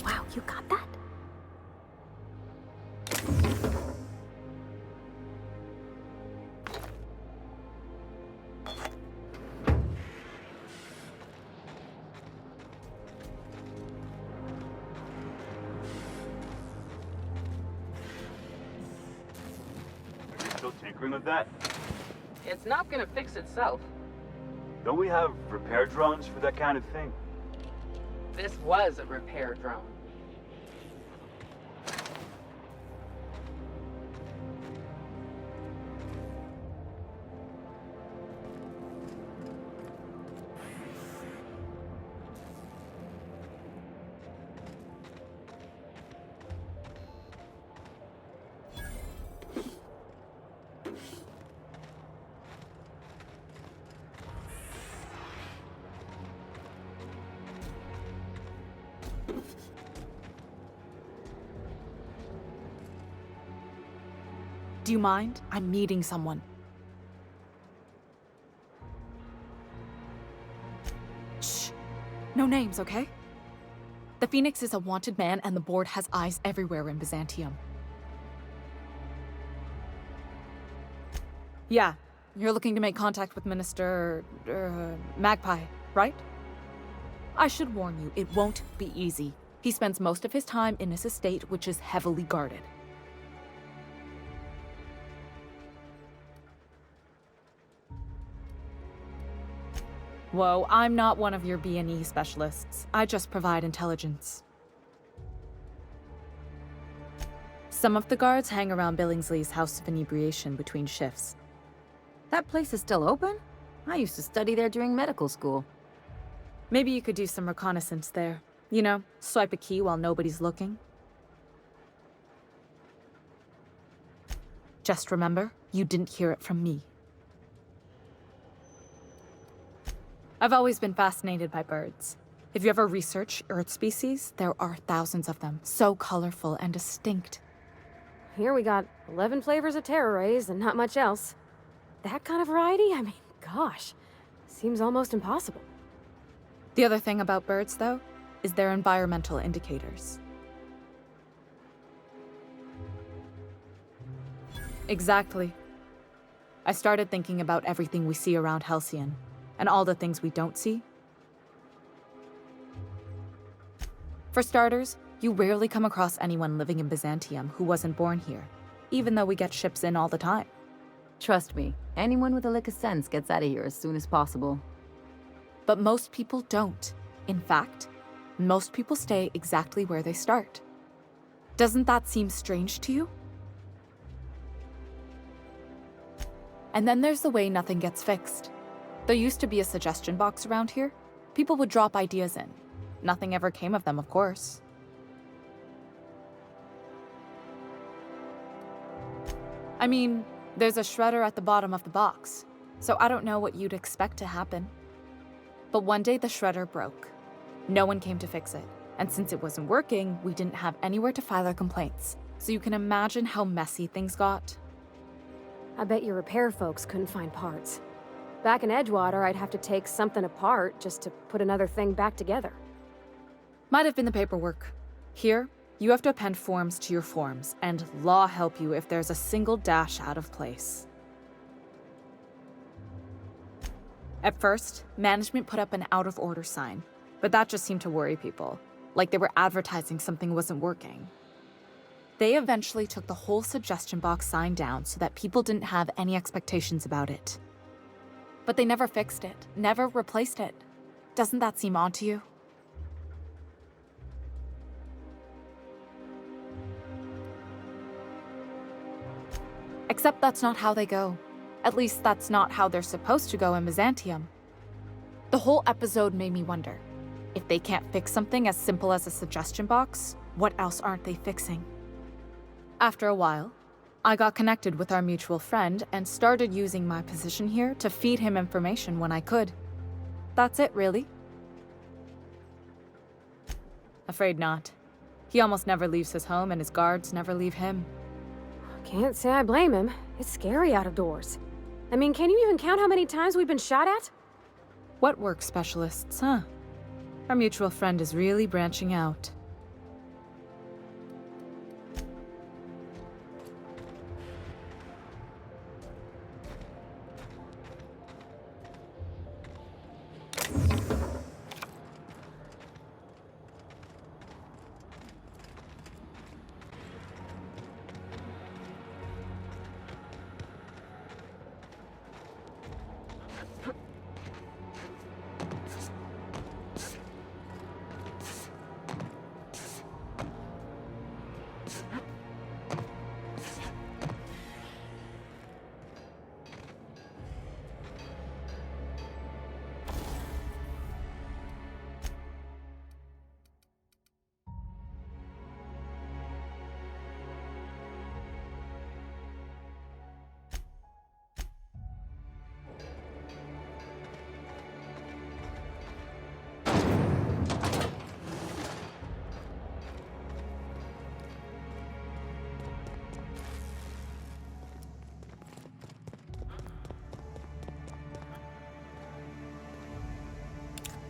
Wow, you got that? Still tinkering with that? It's not gonna fix itself. Don't we have repair drones for that kind of thing? This was a repair drone. Do you mind? I'm meeting someone. Shh. No names, okay? The Phoenix is a wanted man, and the board has eyes everywhere in Byzantium. Yeah, you're looking to make contact with Minister... Magpie, right? I should warn you, it won't be easy. He spends most of his time in his estate, which is heavily guarded. Whoa, I'm not one of your B&E specialists. I just provide intelligence. Some of the guards hang around Billingsley's House of Inebriation between shifts. That place is still open? I used to study there during medical school. Maybe you could do some reconnaissance there. You know, swipe a key while nobody's looking. Just remember, you didn't hear it from me. I've always been fascinated by birds. If you ever research Earth species, there are thousands of them, so colorful and distinct. Here we got 11 flavors of terror rays and not much else. That kind of variety? I mean, gosh, seems almost impossible. The other thing about birds, though, is their environmental indicators. Exactly. I started thinking about everything we see around Halcyon, and all the things we don't see. For starters, you rarely come across anyone living in Byzantium who wasn't born here, even though we get ships in all the time. Trust me, anyone with a lick of sense gets out of here as soon as possible. But most people don't. In fact, most people stay exactly where they start. Doesn't that seem strange to you? And then there's the way nothing gets fixed. There used to be a suggestion box around here. People would drop ideas in. Nothing ever came of them, of course. I mean, there's a shredder at the bottom of the box, so I don't know what you'd expect to happen. But one day the shredder broke. No one came to fix it, and since it wasn't working, we didn't have anywhere to file our complaints. So you can imagine how messy things got. I bet your repair folks couldn't find parts. Back in Edgewater, I'd have to take something apart just to put another thing back together. Might have been the paperwork. Here, You have to append forms to your forms, and law help you if there's a single dash out of place. At first, management put up an out-of-order sign, but that just seemed to worry people, like they were advertising something wasn't working. They eventually took the whole suggestion box sign down so that people didn't have any expectations about it. But they never fixed it, never replaced it. Doesn't that seem odd to you? Except that's not how they go. At least that's not how they're supposed to go in Byzantium. The whole episode made me wonder, if they can't fix something as simple as a suggestion box, what else aren't they fixing? After a while, I got connected with our mutual friend and started using my position here to feed him information when I could. That's it, really. Afraid not. He almost never leaves his home and his guards never leave him. Can't say I blame him. It's scary out of doors. I mean, can you even count how many times we've been shot at? What work specialists, huh? Our mutual friend is really branching out.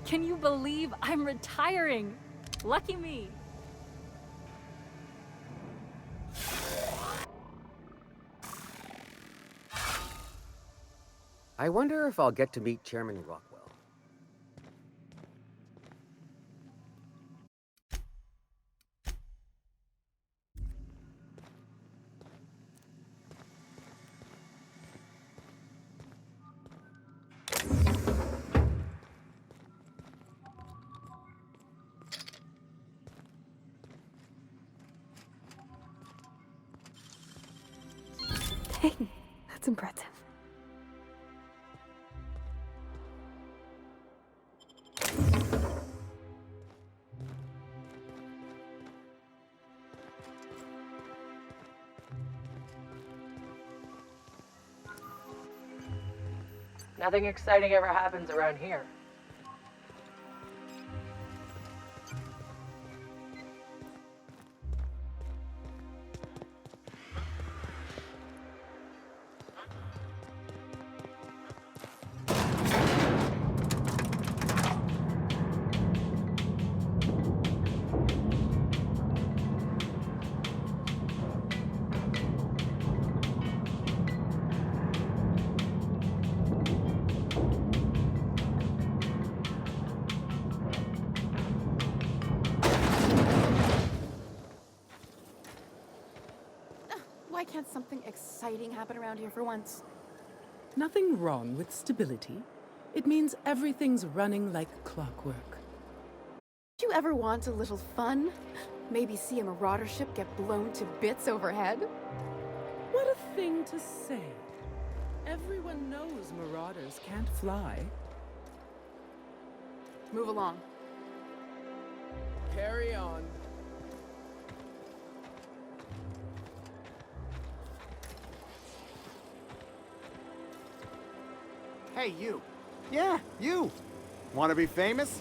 Can you believe I'm retiring? Lucky me. I wonder if I'll get to meet Chairman Rockwell. Dang, that's impressive. Nothing exciting ever happens around here. Why can't something exciting happen around here for once? Nothing wrong with stability. It means everything's running like clockwork. Do you ever want a little fun? Maybe see a marauder ship get blown to bits overhead? What a thing to say. Everyone knows marauders can't fly. Move along. Carry on. Hey, you. Yeah, you. Want to be famous?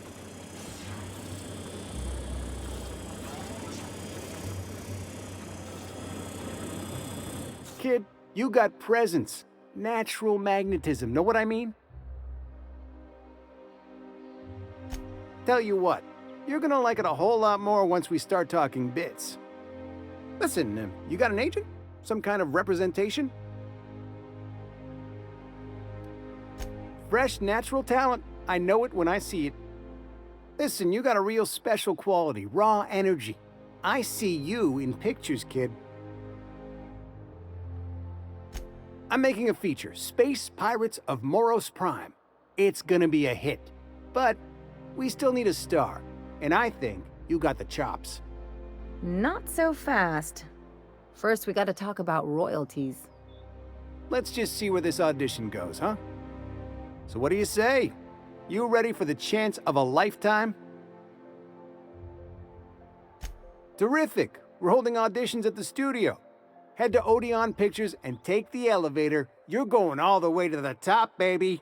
Kid, you got presence. Natural magnetism. Know what I mean? Tell you what, You're gonna like it a whole lot more once we start talking bits. Listen, you got an agent? Some kind of representation? Fresh, natural talent. I know it when I see it. Listen, you got a real special quality, raw energy. I see you in pictures, kid. I'm making a feature, Space Pirates of Moros Prime. It's gonna be a hit. But we still need a star, and I think you got the chops. Not so fast. First, we gotta talk about royalties. Let's just see where this audition goes, huh? So what do you say? You ready for the chance of a lifetime? Terrific! We're holding auditions at the studio. Head to Odeon Pictures and take the elevator. You're going all the way to the top, baby.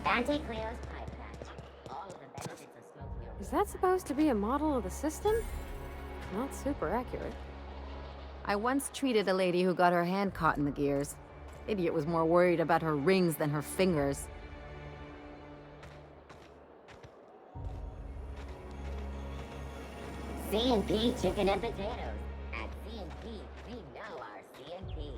Auntie Cleo's pipe patch. All of the benefits of smoking. Is that supposed to be a model of the system? Not super accurate. I once treated a lady who got her hand caught in the gears. Idiot was more worried about her rings than her fingers. C&P chicken and potatoes. At C&P, we know our C&P.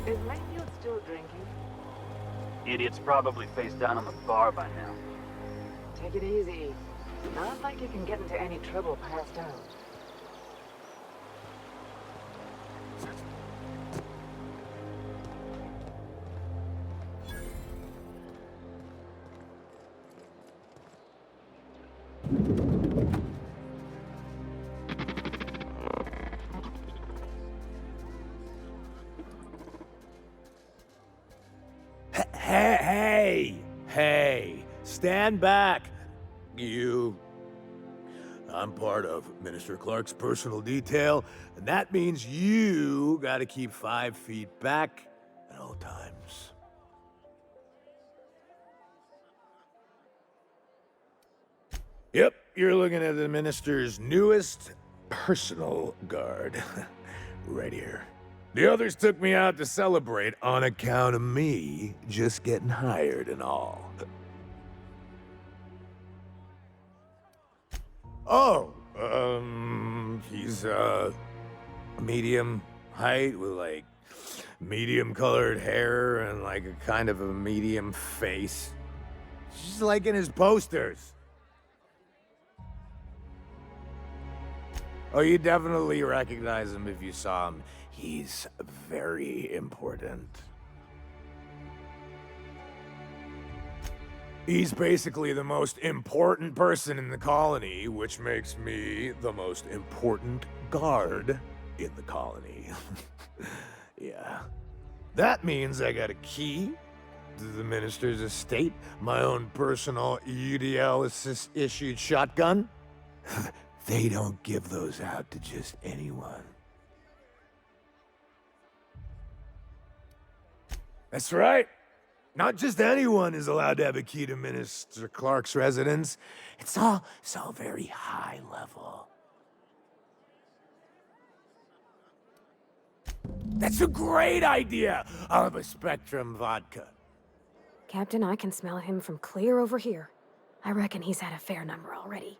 Is Mayfield still drinking? Idiot's probably face down on the bar by now. Take it easy. Not like you can get into any trouble passed out. Stand back, you. I'm part of Minister Clark's personal detail, and that means you gotta keep 5 feet back at all times. Yep, you're looking at the minister's newest personal guard. Right here. The others took me out to celebrate on account of me just getting hired and all. Oh, he's, medium height with, like, medium colored hair and, like, a kind of a medium face. Just like in his posters. Oh, you definitely recognize him if you saw him. He's very important. He's basically the most important person in the colony, which makes me the most important guard in the colony. Yeah. That means I got a key to the minister's estate, my own personal UDL-issued shotgun. They don't give those out to just anyone. That's right. Not just anyone is allowed to have a key to Minister Clark's residence. It's all very high level. That's a great idea! I'll have a Spectrum vodka. Captain, I can smell him from clear over here. I reckon he's had a fair number already.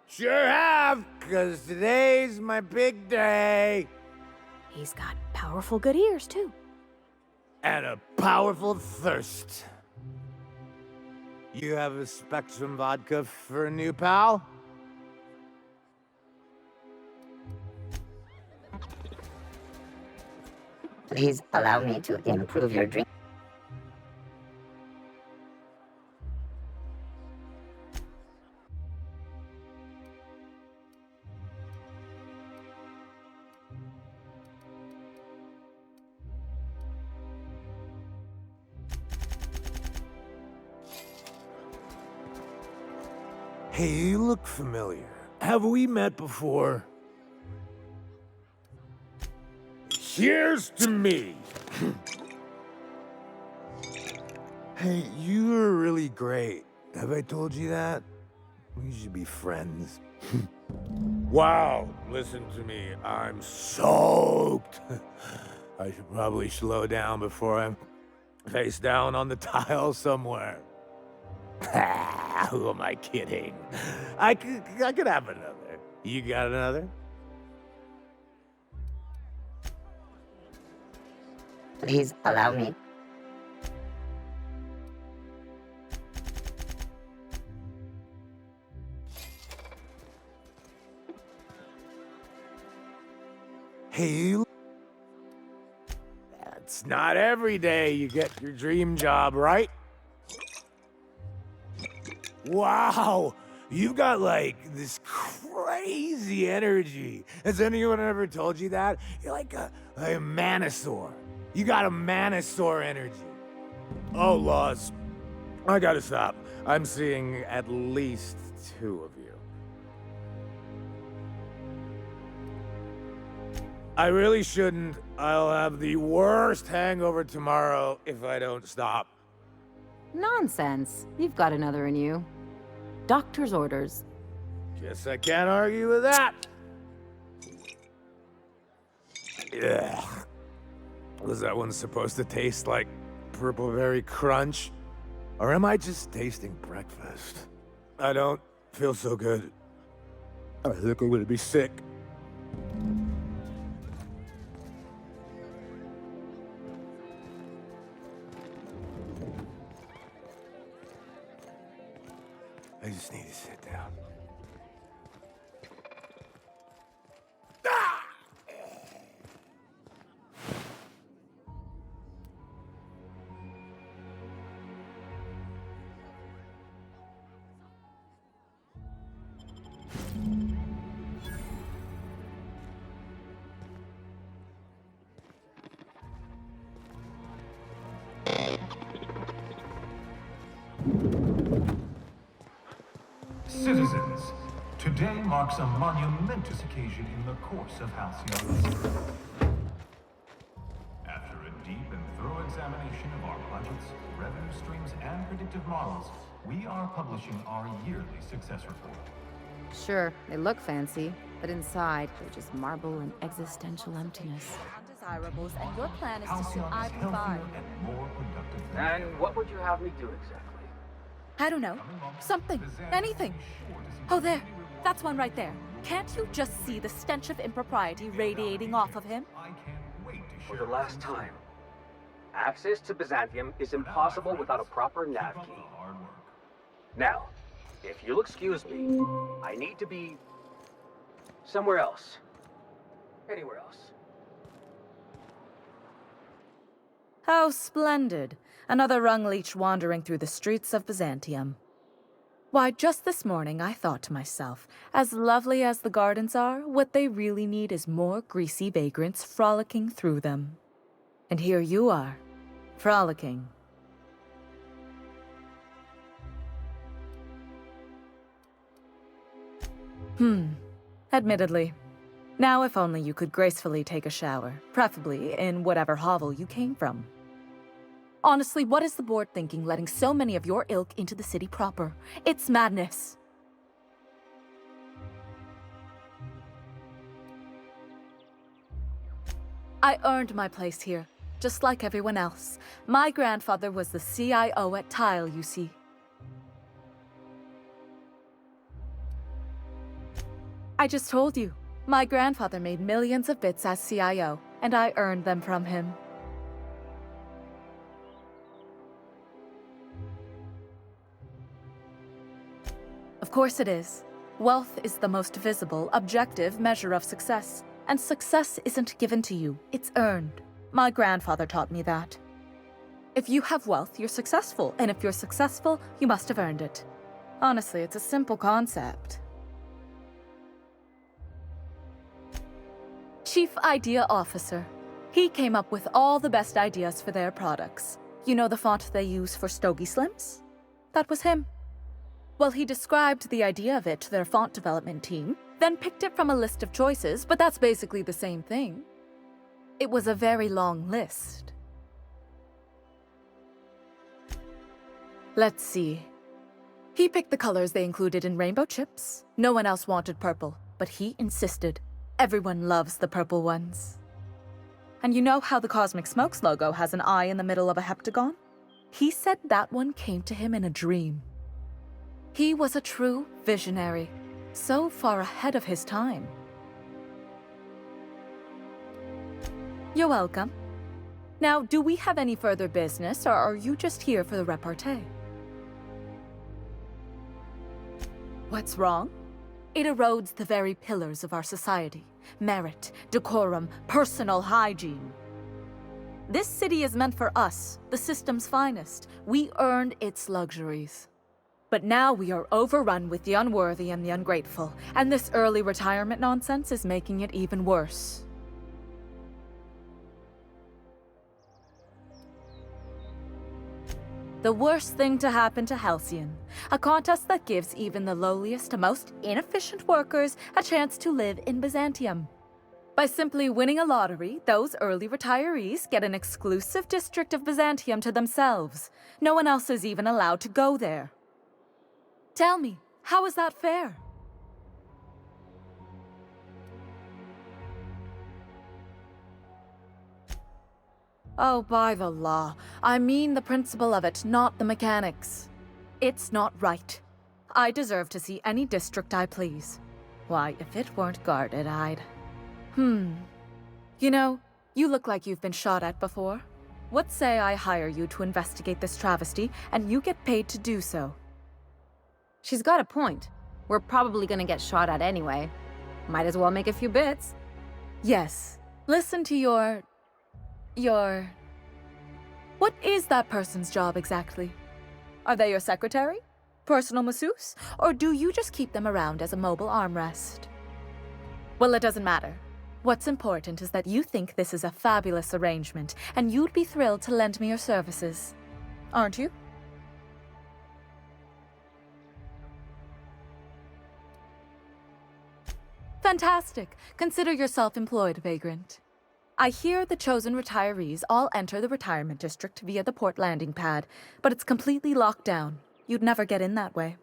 Sure have, 'cause today's my big day. He's got powerful good ears, too. And a powerful thirst. You have a Spectrum vodka for a new pal? Please allow me to improve your drink. Hey, you look familiar. Have we met before? Cheers to me! Hey, you are really great. Have I told you that? We should be friends. Wow, listen to me. I'm soaked. I should probably slow down before I'm face down on the tile somewhere. Who am I kidding? I could have another. You got another? Please allow me. Hey, you. It's not every day you get your dream job, right? Wow, you've got like this crazy energy. Has anyone ever told you that? You're like a Manosaur. You got a Manosaur energy. Oh, laws. I gotta stop. I'm seeing at least 2 of you. I really shouldn't. I'll have the worst hangover tomorrow if I don't stop. Nonsense. You've got another in you. Doctor's orders. Guess I can't argue with that. Ugh. Was that one supposed to taste like Purple Berry Crunch? Or am I just tasting breakfast? I don't feel so good. I think I'm gonna be sick. I just need to sit down. Citizens, today marks a monumentous occasion in the course of Halcyon history. After a deep and thorough examination of our budgets, revenue streams, and predictive models, we are publishing our yearly success report. Sure, they look fancy, but inside, they're just marble and existential emptiness. Undesirables, and your plan is to Halcyon sue is Ivory healthier 5. and more productive than And ever. what would you have me do exactly? I don't know. Something. Anything. Oh, there. That's one right there. Can't you just see the stench of impropriety radiating off of him? I can't wait to For share the last time. Access to Byzantium is impossible without a proper nav Keep up key. the hard work. Now, if you'll excuse me, I need to be somewhere else. Anywhere else. How splendid. Another rung leech wandering through the streets of Byzantium. Why, just this morning I thought to myself, as lovely as the gardens are, what they really need is more greasy vagrants frolicking through them. And here you are, frolicking. Admittedly. Now if only you could gracefully take a shower, preferably in whatever hovel you came from. Honestly, what is the board thinking letting so many of your ilk into the city proper? It's madness. I earned my place here, just like everyone else. My grandfather was the CIO at Tile, you see. I just told you. My grandfather made millions of bits as CIO, and I earned them from him. Of course it is. Wealth is the most visible, objective measure of success. And success isn't given to you, it's earned. My grandfather taught me that. If you have wealth, you're successful, and if you're successful, you must have earned it. Honestly, it's a simple concept. Chief Idea Officer. He came up with all the best ideas for their products. You know the font they use for Stogie Slims? That was him. Well, he described the idea of it to their font development team, then picked it from a list of choices, but that's basically the same thing. It was a very long list. Let's see. He picked the colors they included in rainbow chips. No one else wanted purple, but he insisted. Everyone loves the purple ones. And you know how the Cosmic Smokes logo has an eye in the middle of a heptagon? He said that one came to him in a dream. He was a true visionary, so far ahead of his time. You're welcome. Now, do we have any further business, or are you just here for the repartee? What's wrong? It erodes the very pillars of our society. Merit, decorum, personal hygiene. This city is meant for us, the system's finest. We earned its luxuries. But now we are overrun with the unworthy and the ungrateful, and this early retirement nonsense is making it even worse. The worst thing to happen to Halcyon. A contest that gives even the lowliest to most inefficient workers a chance to live in Byzantium. By simply winning a lottery, those early retirees get an exclusive district of Byzantium to themselves. No one else is even allowed to go there. Tell me, how is that fair? Oh, by the law. I mean the principle of it, not the mechanics. It's not right. I deserve to see any district I please. Why, if it weren't guarded, I'd... You know, you look like you've been shot at before. What say I hire you to investigate this travesty, and you get paid to do so? She's got a point. We're probably gonna get shot at anyway. Might as well make a few bits. Yes. Listen to your... What is that person's job exactly? Are they your secretary? Personal masseuse? Or do you just keep them around as a mobile armrest? Well, it doesn't matter. What's important is that you think this is a fabulous arrangement, and you'd be thrilled to lend me your services. Aren't you? Fantastic. Consider yourself employed, Vagrant. I hear the chosen retirees all enter the retirement district via the port landing pad, but it's completely locked down. You'd never get in that way.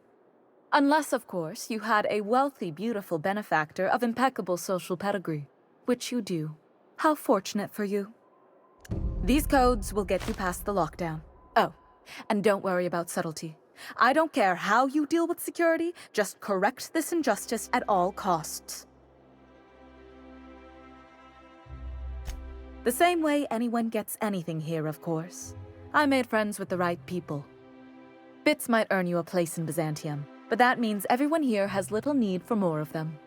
Unless, of course, you had a wealthy, beautiful benefactor of impeccable social pedigree, which you do. How fortunate for you. These codes will get you past the lockdown. Oh, and don't worry about subtlety. I don't care how you deal with security, just correct this injustice at all costs. The same way anyone gets anything here, of course. I made friends with the right people. Bits might earn you a place in Byzantium, but that means everyone here has little need for more of them.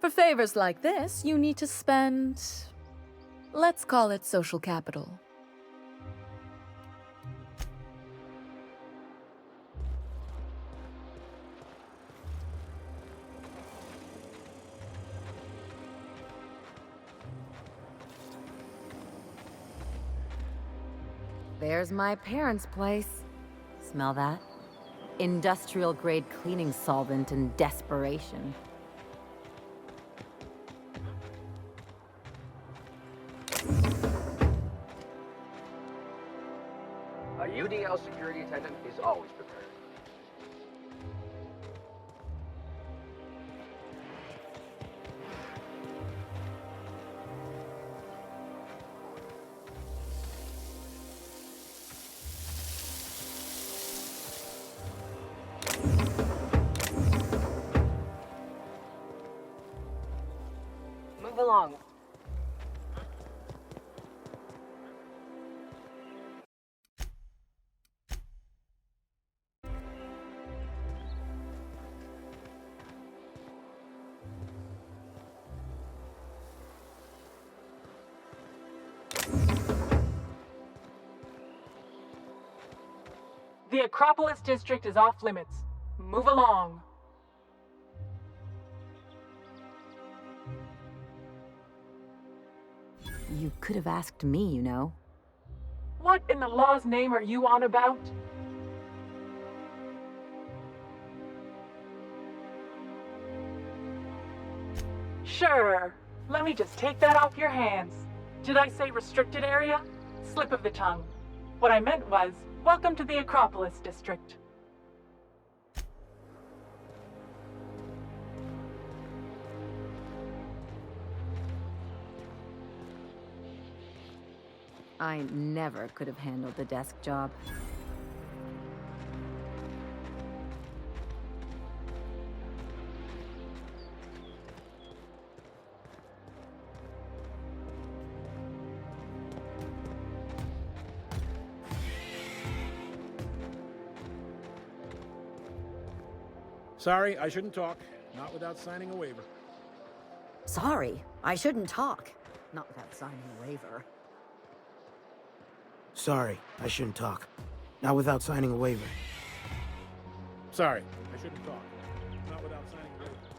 For favors like this, you need to spend... let's call it social capital. There's my parents' place. Smell that? Industrial-grade cleaning solvent and desperation. A UDL security attendant is always prepared. Move along. The Acropolis district is off limits. Move along. You could have asked me, you know. What in the law's name are you on about? Sure. Let me just take that off your hands. Did I say restricted area? Slip of the tongue. What I meant was, welcome to the Acropolis district. I never could have handled the desk job. Sorry, I shouldn't talk. Not without signing a waiver. Sorry, I shouldn't talk. Not without signing a waiver. Sorry, I shouldn't talk. Not without signing a waiver. Sorry, I shouldn't talk. Not without signing a waiver.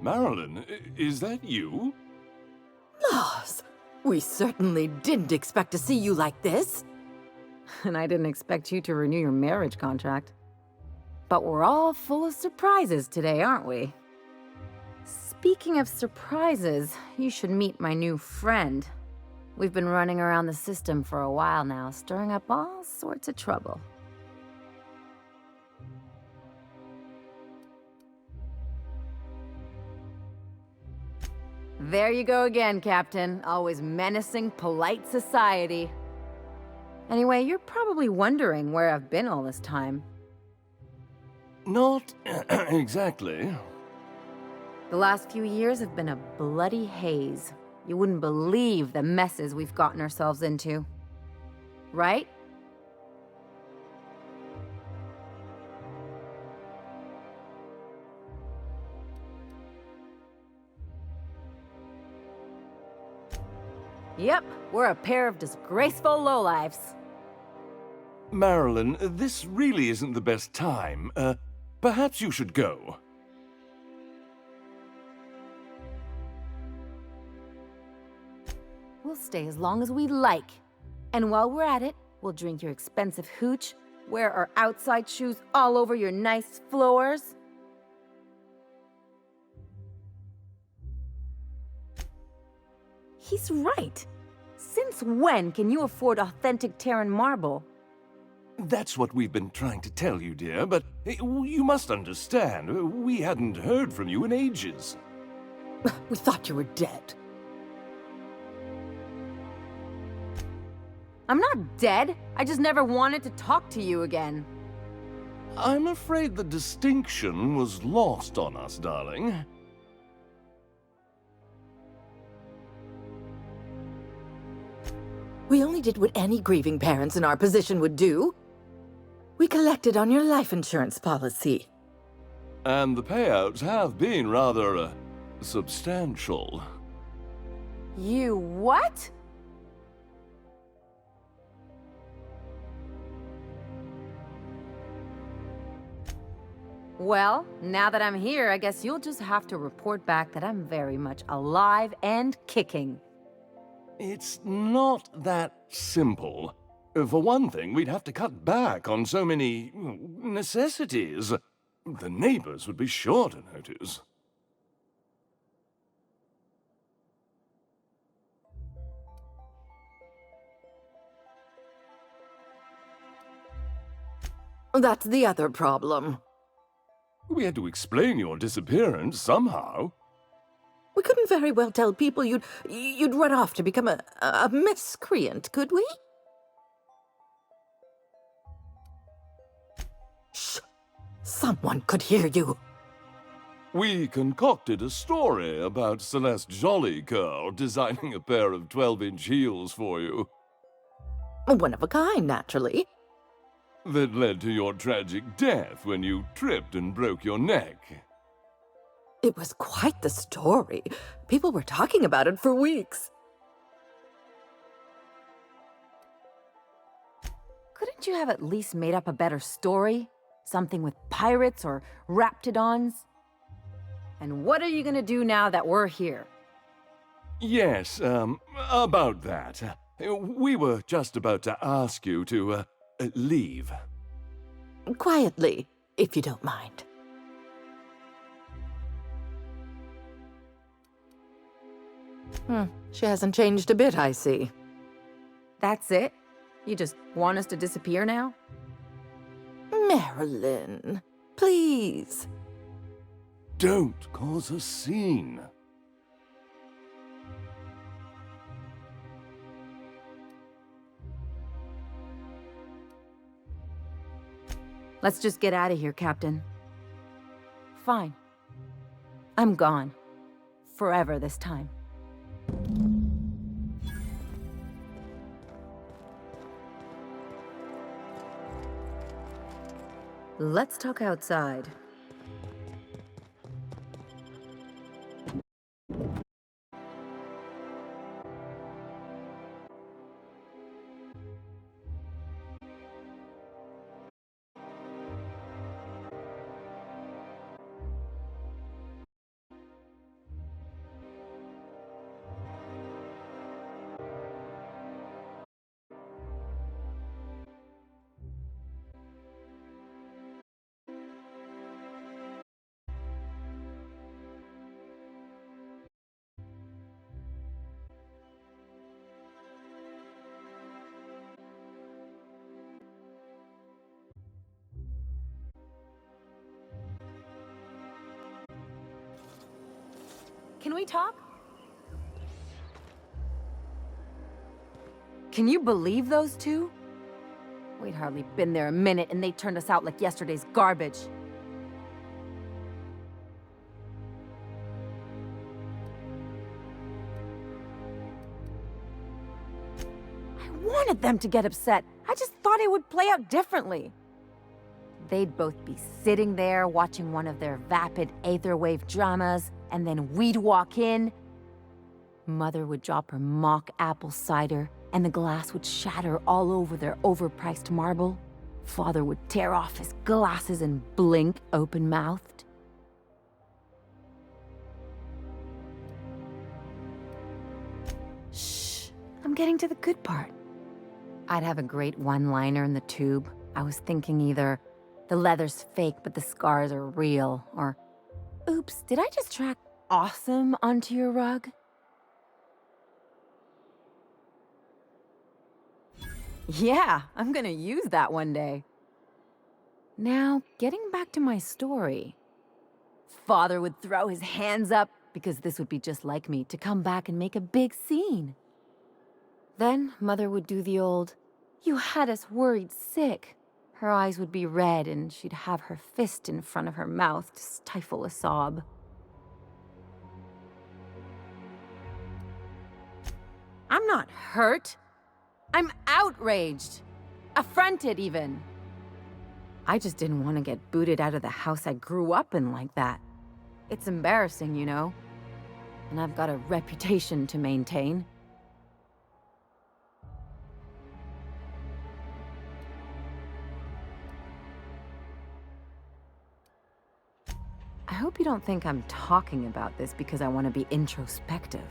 Marilyn, is that you? Lars, we certainly didn't expect to see you like this. And I didn't expect you to renew your marriage contract. But we're all full of surprises today, aren't we? Speaking of surprises, you should meet my new friend. We've been running around the system for a while now, stirring up all sorts of trouble. There you go again, Captain. Always menacing polite society. Anyway, you're probably wondering where I've been all this time. Not exactly. The last few years have been a bloody haze. You wouldn't believe the messes we've gotten ourselves into. Right? Yep, we're a pair of disgraceful lowlifes. Marilyn, this really isn't the best time. Perhaps you should go. We'll stay as long as we like. And while we're at it, we'll drink your expensive hooch, wear our outside shoes all over your nice floors. He's right. Since when can you afford authentic Terran marble? That's what we've been trying to tell you, dear, but you must understand, we hadn't heard from you in ages. We thought you were dead. I'm not dead. I just never wanted to talk to you again. I'm afraid the distinction was lost on us, darling. We only did what any grieving parents in our position would do. We collected on your life insurance policy. And the payouts have been rather, substantial. You what? Well, now that I'm here, I guess you'll just have to report back that I'm very much alive and kicking. It's not that simple. For one thing, we'd have to cut back on so many necessities. The neighbors would be sure to notice. That's the other problem. We had to explain your disappearance somehow. We couldn't very well tell people you'd run off to become a miscreant, could we? Shh! Someone could hear you. We concocted a story about Celeste Jollycurl designing a pair of 12-inch heels for you. One of a kind, naturally. That led to your tragic death when you tripped and broke your neck. It was quite the story. People were talking about it for weeks. Couldn't you have at least made up a better story? Something with pirates or raptidons? And what are you gonna do now that we're here? Yes, about that. We were just about to ask you to, leave. Quietly, if you don't mind. She hasn't changed a bit, I see. That's it? You just want us to disappear now? Marilyn, please. Don't cause a scene. Let's just get out of here, Captain. Fine. I'm gone. Forever this time. Let's talk outside. can we talk? Can you believe those two? We'd hardly been there a minute and they turned us out like yesterday's garbage. I wanted them to get upset. I just thought it would play out differently. They'd both be sitting there watching one of their vapid aetherwave dramas, and then we'd walk in. Mother would drop her mock apple cider, and the glass would shatter all over their overpriced marble. Father would tear off his glasses and blink open-mouthed. Shh, I'm getting to the good part. I'd have a great one-liner in the tube. I was thinking either, the leather's fake but the scars are real, or, oops, did I just track awesome onto your rug? Yeah, I'm gonna use that one day. Now, getting back to my story. Father would throw his hands up, because this would be just like me, to come back and make a big scene. Then Mother would do the old, "You had us worried sick." Her eyes would be red and she'd have her fist in front of her mouth to stifle a sob. I'm not hurt. I'm outraged. Affronted, even. I just didn't want to get booted out of the house I grew up in like that. It's embarrassing, you know. And I've got a reputation to maintain. I hope you don't think I'm talking about this because I want to be introspective.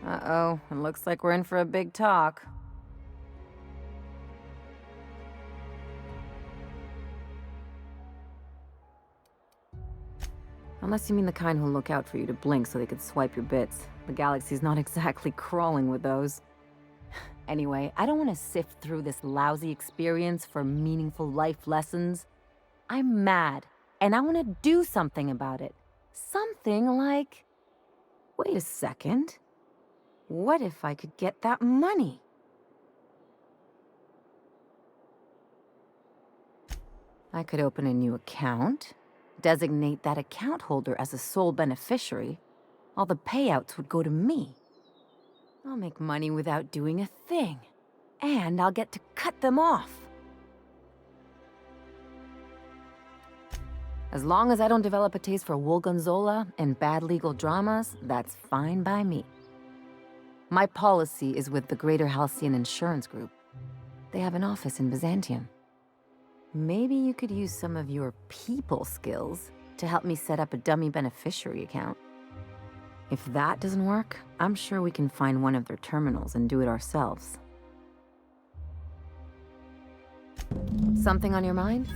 Uh-oh, it looks like we're in for a big talk. Unless you mean the kind who'll look out for you to blink so they could swipe your bits. The galaxy's not exactly crawling with those. Anyway, I don't want to sift through this lousy experience for meaningful life lessons. I'm mad, and I want to do something about it. Something like... Wait a second. What if I could get that money? I could open a new account, designate that account holder as a sole beneficiary. All the payouts would go to me. I'll make money without doing a thing. And I'll get to cut them off. As long as I don't develop a taste for Wolgonzola and bad legal dramas, that's fine by me. My policy is with the Greater Halcyon Insurance Group. They have an office in Byzantium. Maybe you could use some of your people skills to help me set up a dummy beneficiary account. If that doesn't work, I'm sure we can find one of their terminals and do it ourselves. Something on your mind?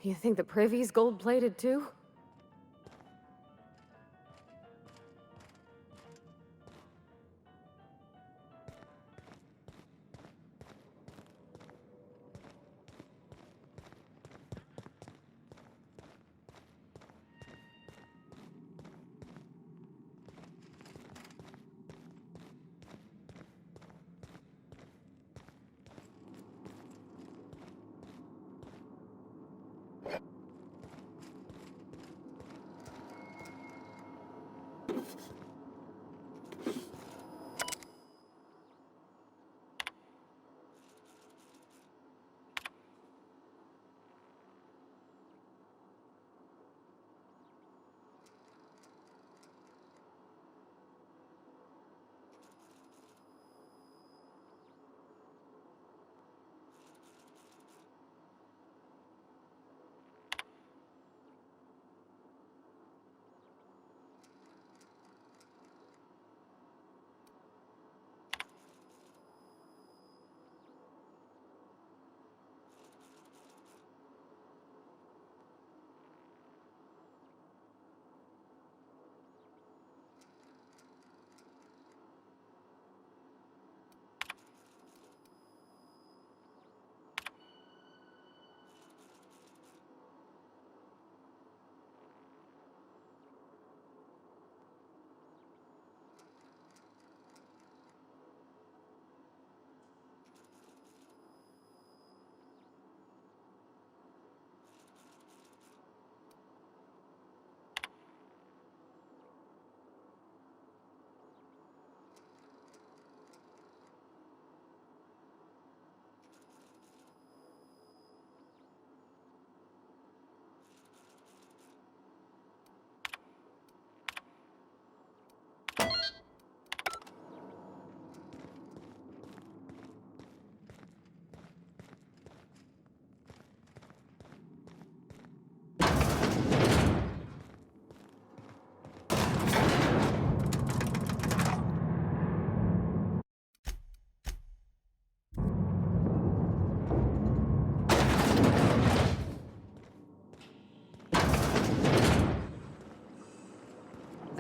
You think the privy's gold-plated too?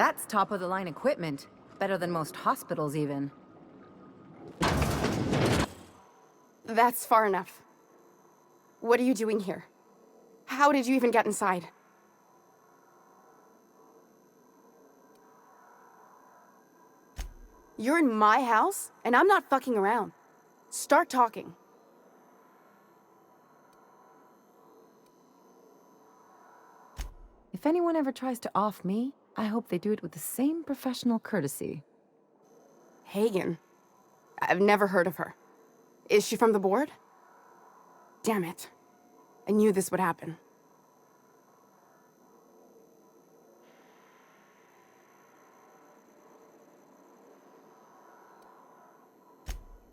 That's top-of-the-line equipment. Better than most hospitals, even. That's far enough. What are you doing here? How did you even get inside? You're in my house, and I'm not fucking around. Start talking. If anyone ever tries to off me, I hope they do it with the same professional courtesy. Hagen? I've never heard of her. Is she from the board? Damn it. I knew this would happen.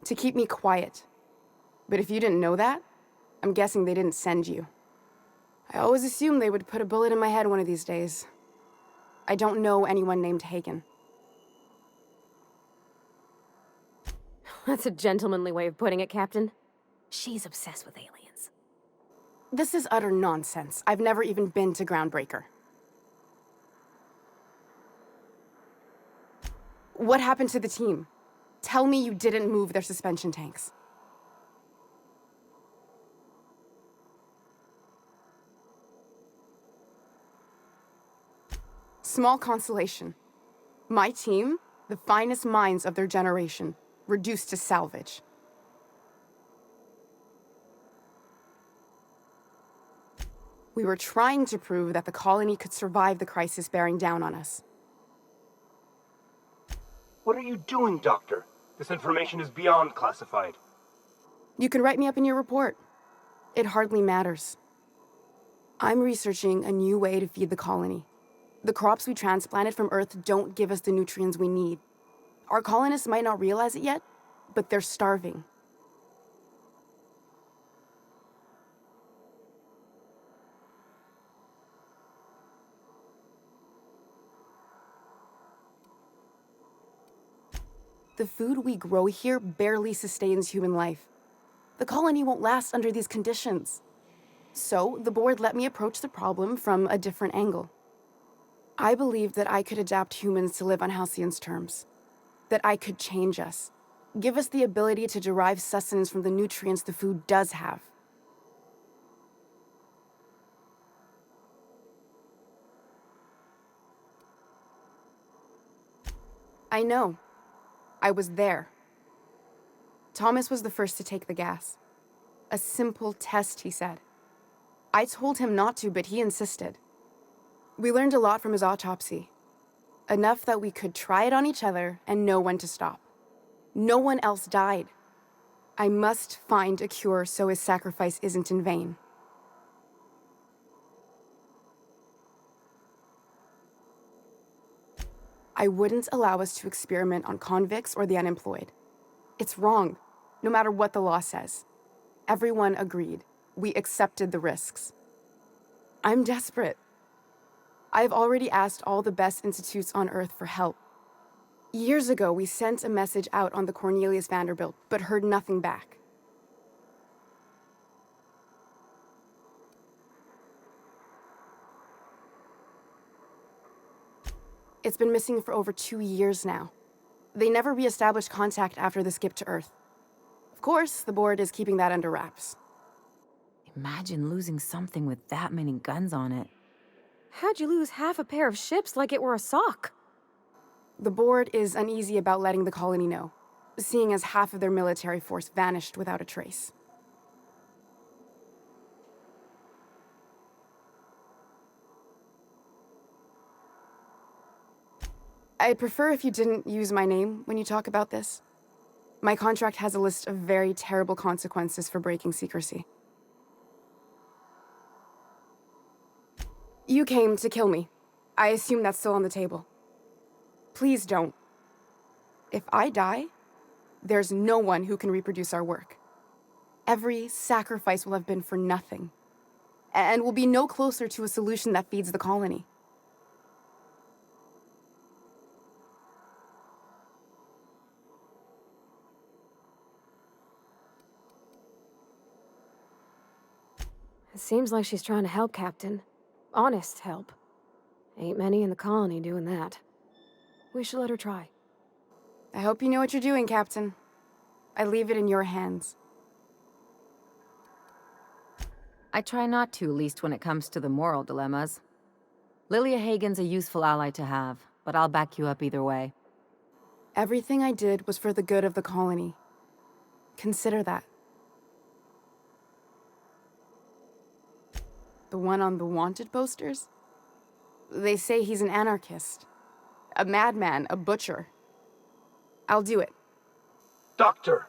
To keep me quiet. But if you didn't know that, I'm guessing they didn't send you. I always assumed they would put a bullet in my head one of these days. I don't know anyone named Hagen. That's a gentlemanly way of putting it, Captain. She's obsessed with aliens. This is utter nonsense. I've never even been to Groundbreaker. What happened to the team? Tell me you didn't move their suspension tanks. Small consolation. My team, the finest minds of their generation, reduced to salvage. We were trying to prove that the colony could survive the crisis bearing down on us. What are you doing, Doctor? This information is beyond classified. You can write me up in your report. It hardly matters. I'm researching a new way to feed the colony. The crops we transplanted from Earth don't give us the nutrients we need. Our colonists might not realize it yet, but they're starving. The food we grow here barely sustains human life. The colony won't last under these conditions. So, the board let me approach the problem from a different angle. I believed that I could adapt humans to live on Halcyon's terms. That I could change us. Give us the ability to derive sustenance from the nutrients the food does have. I know. I was there. Thomas was the first to take the gas. A simple test, he said. I told him not to, but he insisted. We learned a lot from his autopsy. Enough that we could try it on each other and know when to stop. No one else died. I must find a cure so his sacrifice isn't in vain. I wouldn't allow us to experiment on convicts or the unemployed. It's wrong, no matter what the law says. Everyone agreed. We accepted the risks. I'm desperate. I've already asked all the best institutes on Earth for help. Years ago, we sent a message out on the Cornelius Vanderbilt, but heard nothing back. It's been missing for over 2 years now. They never re-established contact after the skip to Earth. Of course, the board is keeping that under wraps. Imagine losing something with that many guns on it. How'd you lose half a pair of ships like it were a sock? The board is uneasy about letting the colony know, seeing as half of their military force vanished without a trace. I'd prefer if you didn't use my name when you talk about this. My contract has a list of very terrible consequences for breaking secrecy. You came to kill me. I assume that's still on the table. Please don't. If I die, there's no one who can reproduce our work. Every sacrifice will have been for nothing. And we'll be no closer to a solution that feeds the colony. It seems like she's trying to help, Captain. Honest help. Ain't many in the colony doing that. We should let her try. I hope you know what you're doing, Captain. I leave it in your hands. I try not to, least when it comes to the moral dilemmas. Lilia Hagen's a useful ally to have, but I'll back you up either way. Everything I did was for the good of the colony. Consider that. The one on the wanted posters? They say he's an anarchist. A madman, a butcher. I'll do it. Doctor!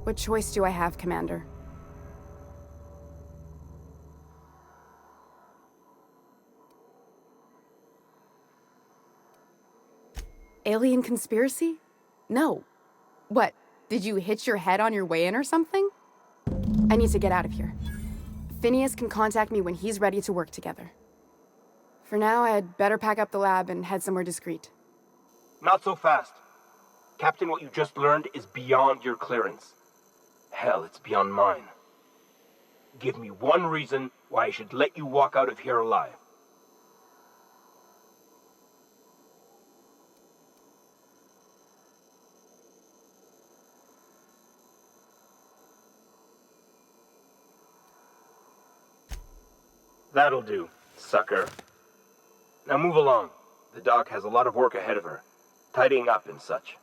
What choice do I have, Commander? Alien conspiracy? No. What, did you hit your head on your way in or something? I need to get out of here. Phineas can contact me when he's ready to work together. For now, I'd better pack up the lab and head somewhere discreet. Not so fast. Captain, what you just learned is beyond your clearance. Hell, it's beyond mine. Give me one reason why I should let you walk out of here alive. That'll do, sucker. Now move along. The doc has a lot of work ahead of her, tidying up and such.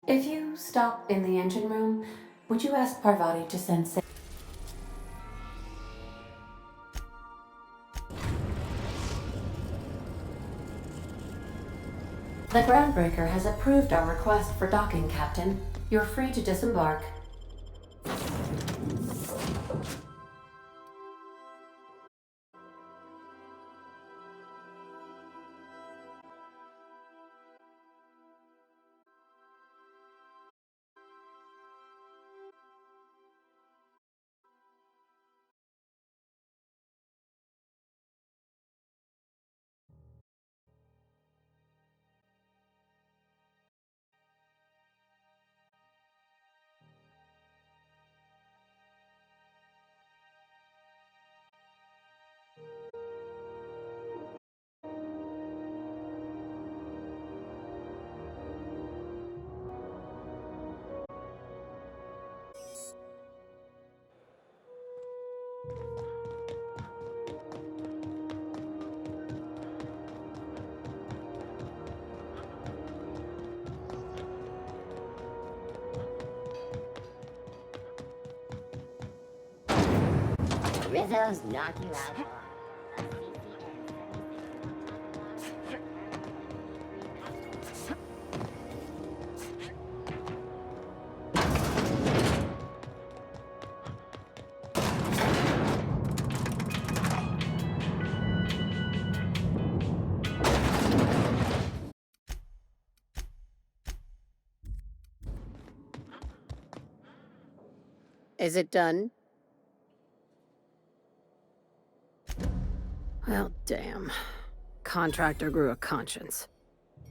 If you stop in the engine room, would you ask Parvati to send The Groundbreaker has approved our request for docking, Captain. You're free to disembark. Rizzos knock you out. Is it done? Well, damn. Contractor grew a conscience.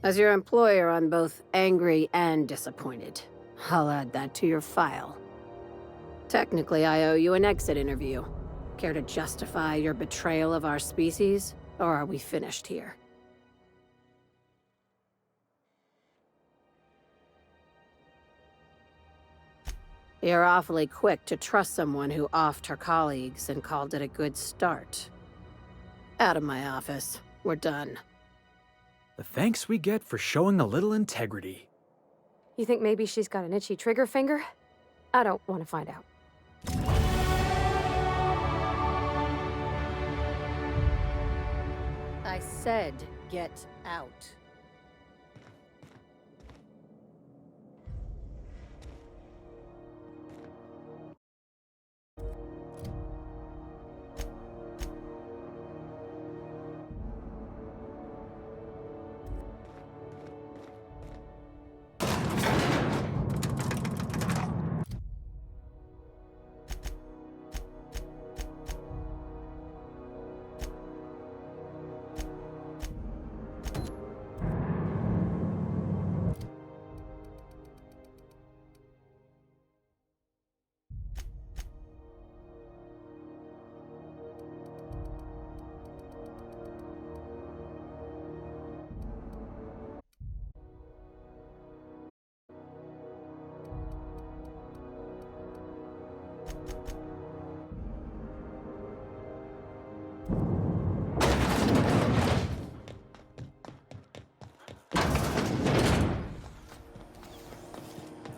As your employer, I'm both angry and disappointed. I'll add that to your file. Technically, I owe you an exit interview. Care to justify your betrayal of our species, or are we finished here? You're awfully quick to trust someone who offed her colleagues and called it a good start. Out of my office. We're done. The thanks we get for showing a little integrity. You think maybe she's got an itchy trigger finger? I don't want to find out. I said get out.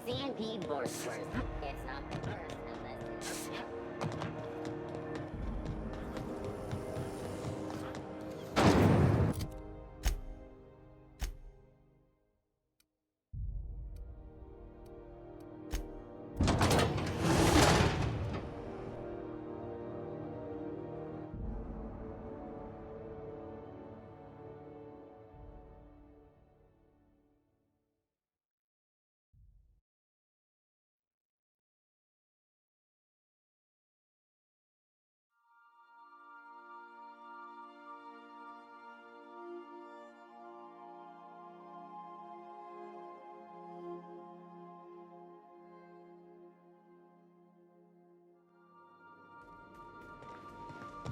CNP Borsworth. It's not the first unless it's...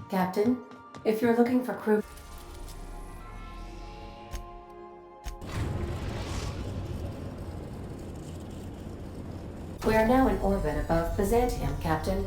Captain, if you're looking for crew... We are now in orbit above Byzantium, Captain.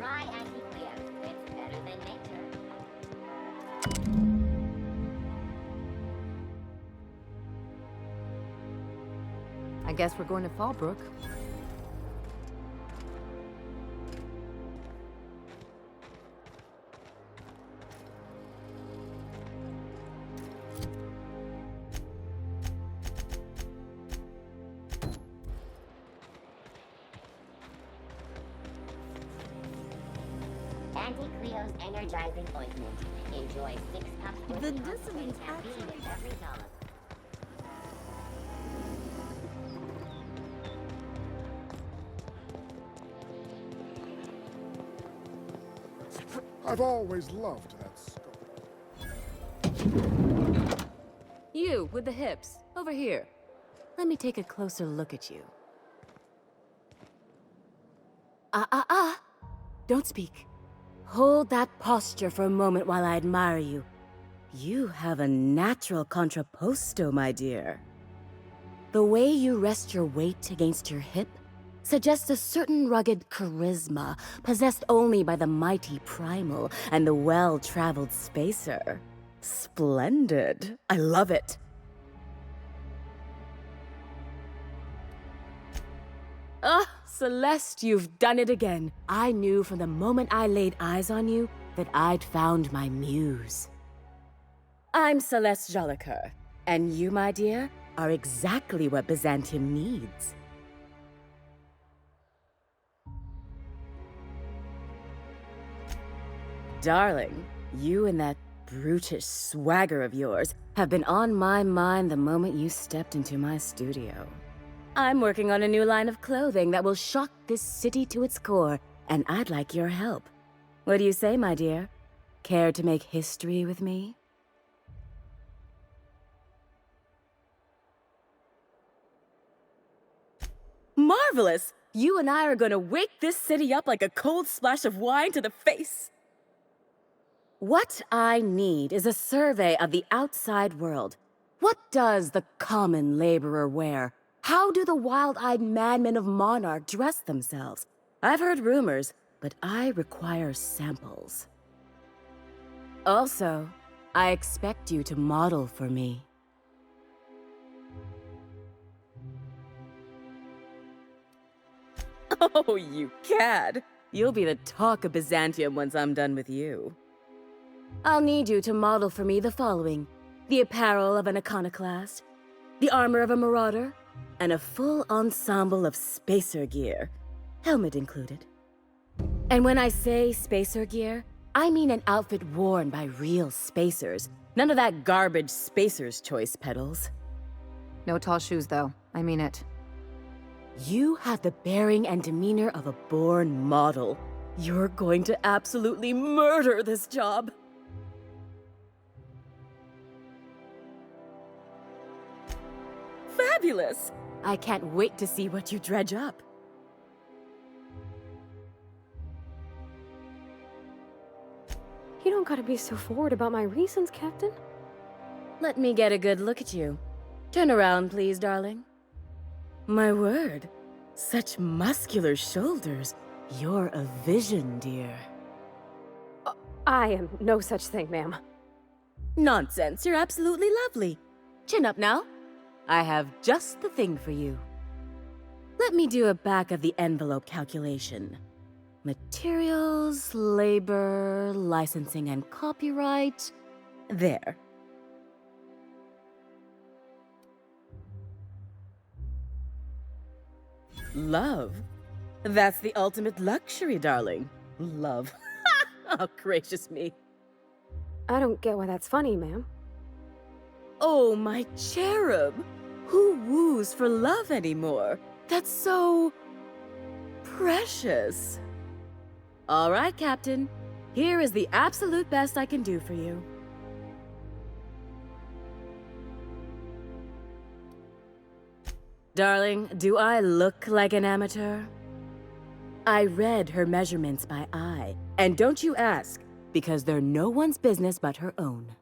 Try Anti-Cleos. It's better than nectar. I guess we're going to Fallbrook. Anti-Cleo's energizing ointment. Enjoy 6 cups with The caffeine dissonance with every dollop. I've always loved that skull. You, with the hips. Over here. Let me take a closer look at you. Don't speak. Hold that posture for a moment while I admire you. You have a natural contrapposto, my dear. The way you rest your weight against your hip suggests a certain rugged charisma possessed only by the mighty primal and the well-traveled spacer. Splendid. I love it. Ah, Celeste, you've done it again. I knew from the moment I laid eyes on you that I'd found my muse. I'm Celeste Jolicoeur, and you, my dear, are exactly what Byzantium needs. Darling, you and that brutish swagger of yours have been on my mind the moment you stepped into my studio. I'm working on a new line of clothing that will shock this city to its core, and I'd like your help. What do you say, my dear? Care to make history with me? Marvelous! You and I are gonna wake this city up like a cold splash of wine to the face. What I need is a survey of the outside world. What does the common laborer wear? How do the wild-eyed madmen of Monarch dress themselves? I've heard rumors, but I require samples. Also, I expect you to model for me. Oh, you cad! You'll be the talk of Byzantium once I'm done with you. I'll need you to model for me the following: the apparel of an iconoclast, the armor of a marauder, and a full ensemble of spacer gear, helmet included. And when I say spacer gear, I mean an outfit worn by real spacers. None of that garbage spacer's choice pedals. No tall shoes, though. I mean it. You have the bearing and demeanor of a born model. You're going to absolutely murder this job. Fabulous! I can't wait to see what you dredge up. You don't gotta be so forward about my reasons, Captain. Let me get a good look at you. Turn around, please, darling. My word, such muscular shoulders. You're a vision, dear. I am no such thing, ma'am. Nonsense, you're absolutely lovely. Chin up now. I have just the thing for you. Let me do a back-of-the-envelope calculation. Materials, labor, licensing and copyright. There. Love? That's the ultimate luxury, darling. Love. Oh, gracious me. I don't get why that's funny, ma'am. Oh, my cherub. Who woos for love anymore? That's so... precious. All right, Captain. Here is the absolute best I can do for you. Darling, do I look like an amateur? I read her measurements by eye, and don't you ask, because they're no one's business but her own.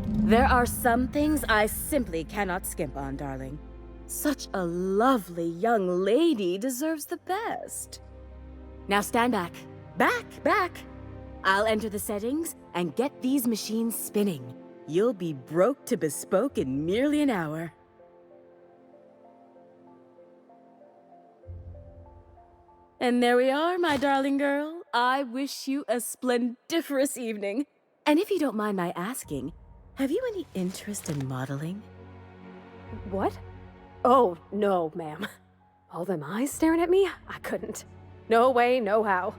There are some things I simply cannot skimp on, darling. Such a lovely young lady deserves the best. Now stand back. Back! I'll enter the settings and get these machines spinning. You'll be broke to bespoke in merely an hour. And there we are, my darling girl. I wish you a splendiferous evening. And if you don't mind my asking, have you any interest in modeling? What? Oh, no, ma'am. All them eyes staring at me? I couldn't. No way, no how.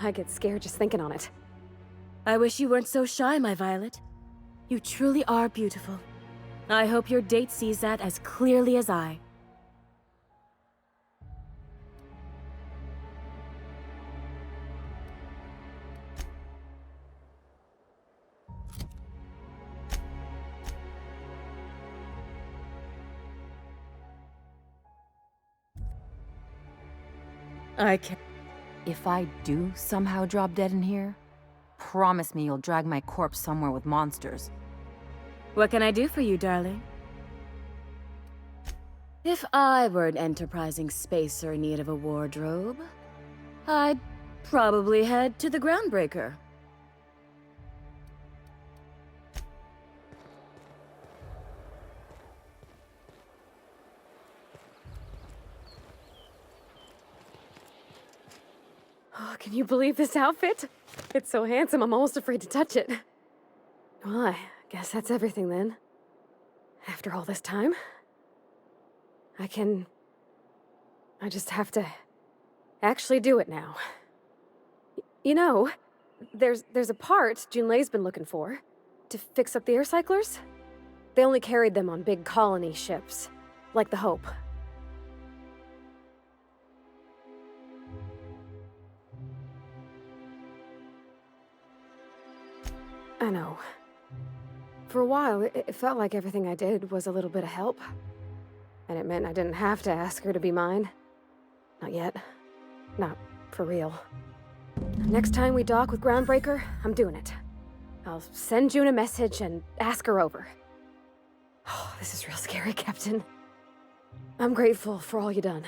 I get scared just thinking on it. I wish you weren't so shy, my Violet. You truly are beautiful. I hope your date sees that as clearly as I. I can. If I do somehow drop dead in here, promise me you'll drag my corpse somewhere with monsters. What can I do for you, darling? If I were an enterprising spacer in need of a wardrobe, I'd probably head to the Groundbreaker. Oh, can you believe this outfit? It's so handsome, I'm almost afraid to touch it. Well, I guess that's everything then. After all this time, I just have to actually do it now. You know, there's a part Junlei's been looking for to fix up the air cyclers. They only carried them on big colony ships, like the Hope. I know. For a while, it felt like everything I did was a little bit of help. And it meant I didn't have to ask her to be mine. Not yet. Not for real. Next time we dock with Groundbreaker, I'm doing it. I'll send June a message and ask her over. Oh, this is real scary, Captain. I'm grateful for all you done.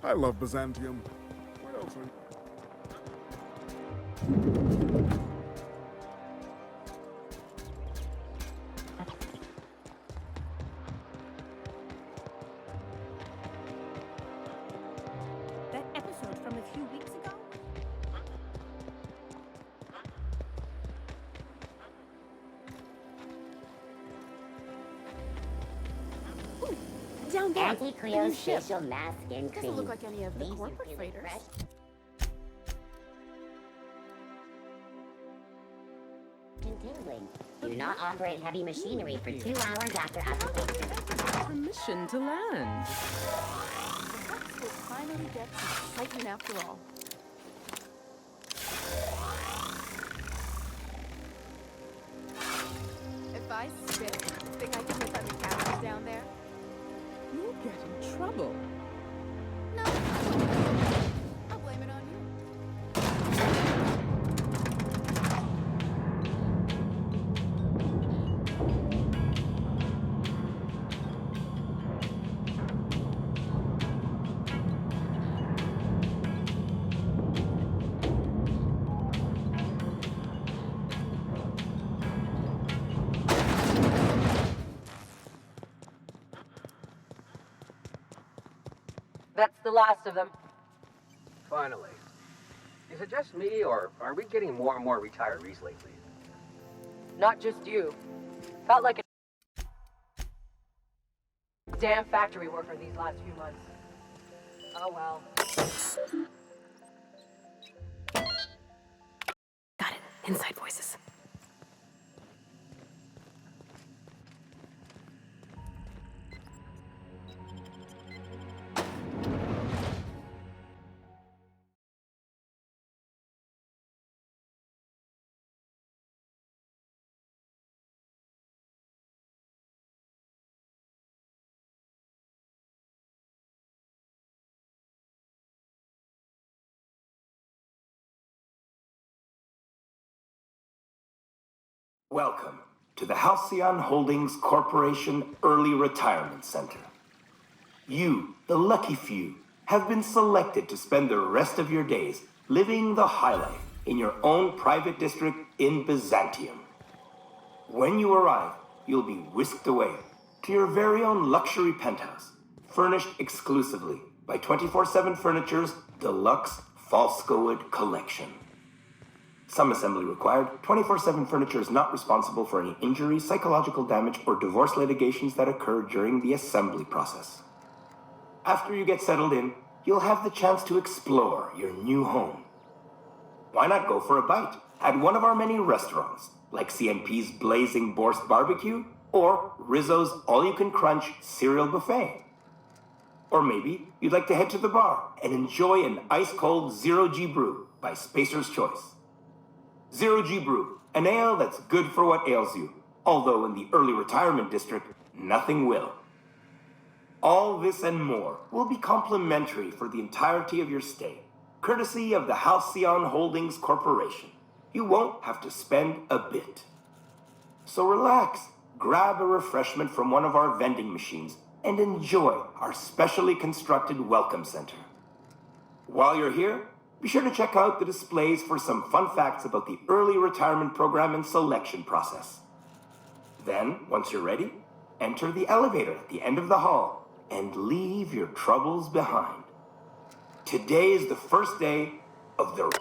I love Byzantium. Where else are... That episode from a few weeks ago? Ooh, down there. Anti-Creo's facial mask and cream. Doesn't look like any of the These are corporate really freighters. fresh. Continuing. Do not operate heavy machinery for 2 hours after application. Permission to land. Perhaps we'll finally get some excitement after all. If I spit, think I can hit on the cameras down there? You'll get in trouble. No. I'll blame it on you. That's the last of them. Finally. Is it just me, or are we getting more and more retirees lately? Not just you. Felt like a damn factory worker these last few months. Oh well. Got it. Inside voices. Welcome to the Halcyon Holdings Corporation Early Retirement Center. You, the lucky few, have been selected to spend the rest of your days living the high life in your own private district in Byzantium. When you arrive, you'll be whisked away to your very own luxury penthouse, furnished exclusively by 24/7 Furniture's deluxe Falscowood collection. Some assembly required. 24/7 Furniture is not responsible for any injury, psychological damage, or divorce litigations that occur during the assembly process. After you get settled in, you'll have the chance to explore your new home. Why not go for a bite at one of our many restaurants, like CNP's Blazing Borscht Barbecue or Rizzo's All-You-Can-Crunch Cereal Buffet? Or maybe you'd like to head to the bar and enjoy an ice-cold Zero G Brew by Spacer's Choice. Zero G Brew, an ale that's good for what ails you, although in the early retirement district, nothing will. All this and more will be complimentary for the entirety of your stay, courtesy of the Halcyon Holdings Corporation. You won't have to spend a bit. So relax, grab a refreshment from one of our vending machines, and enjoy our specially constructed welcome center. While you're here, be sure to check out the displays for some fun facts about the early retirement program and selection process. Then, once you're ready, enter the elevator at the end of the hall and leave your troubles behind. Today is the first day of the...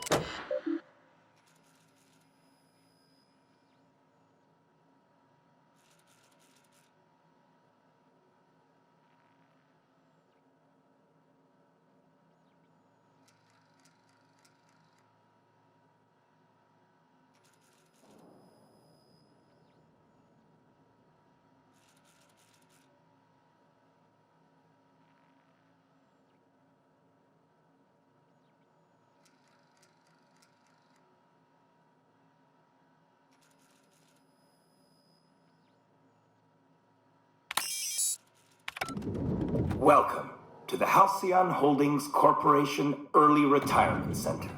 Welcome to the Halcyon Holdings Corporation Early Retirement Center.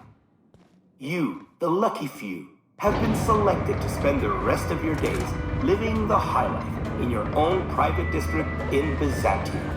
You, the lucky few, have been selected to spend the rest of your days living the high life in your own private district in Byzantium.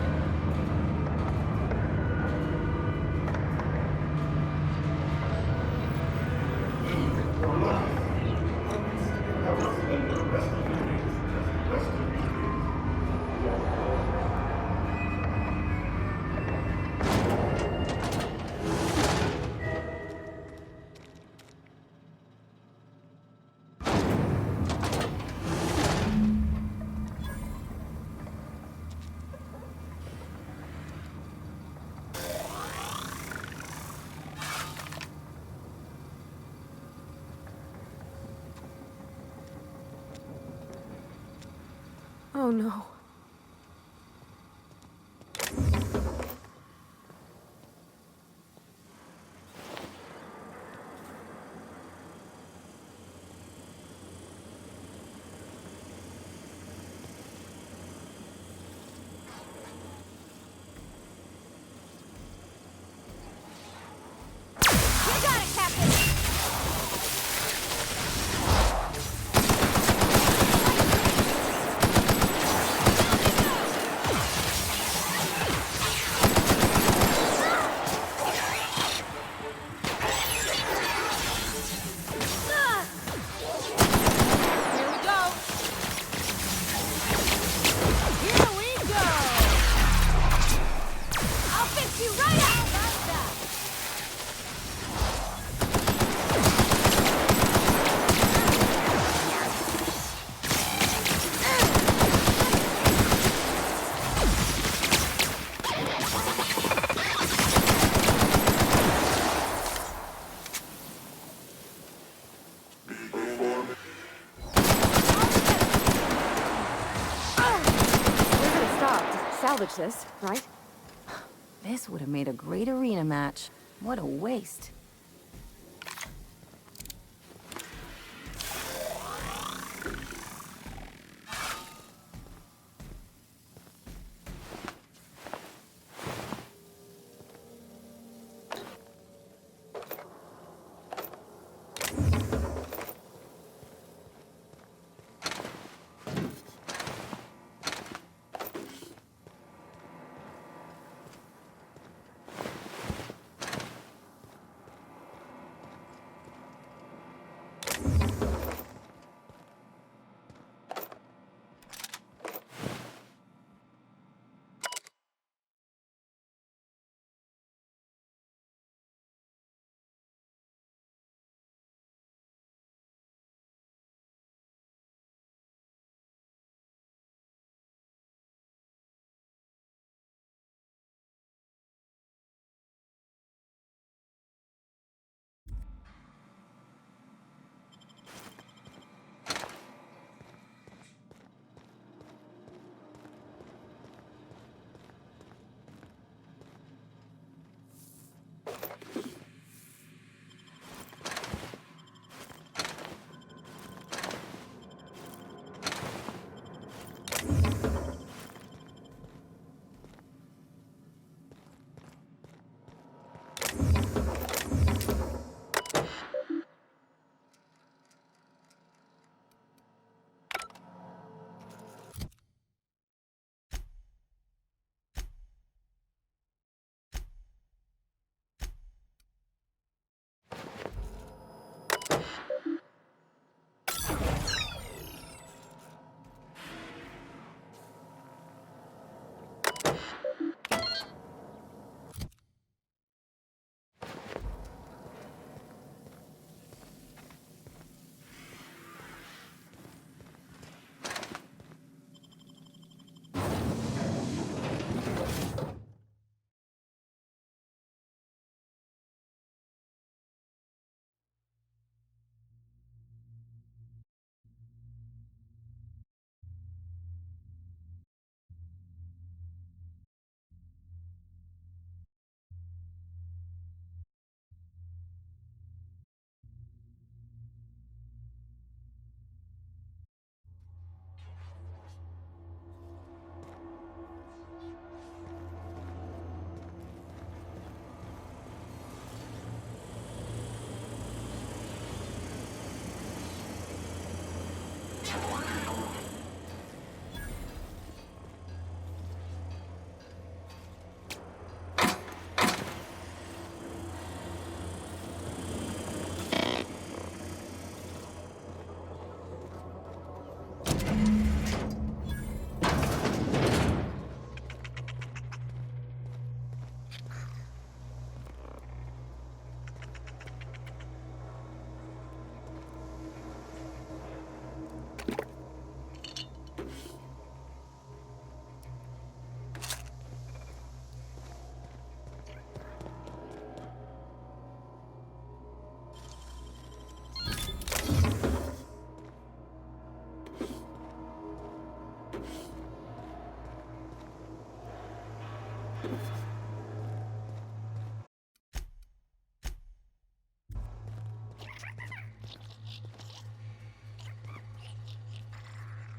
Oh no. Salvage this, right? This would have made a great arena match. What a waste.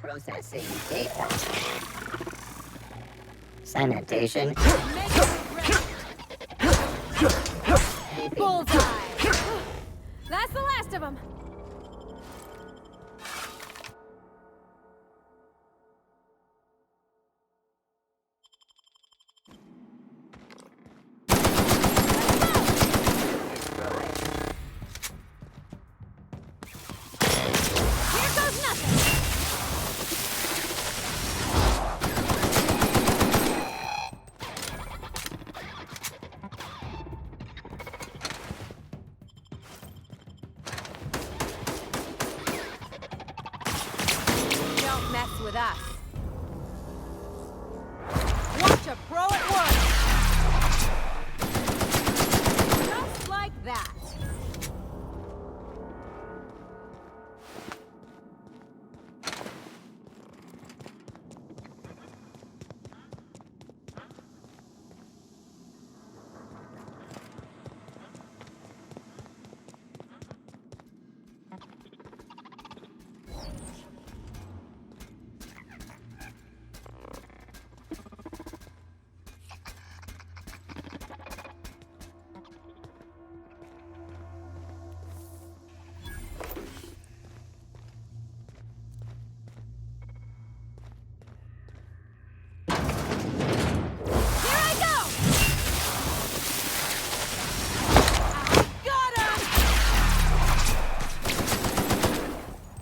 Processing data. Sanitation. Bullseye! That's the last of them! Mess with us. Watch a pro at work. Just like that.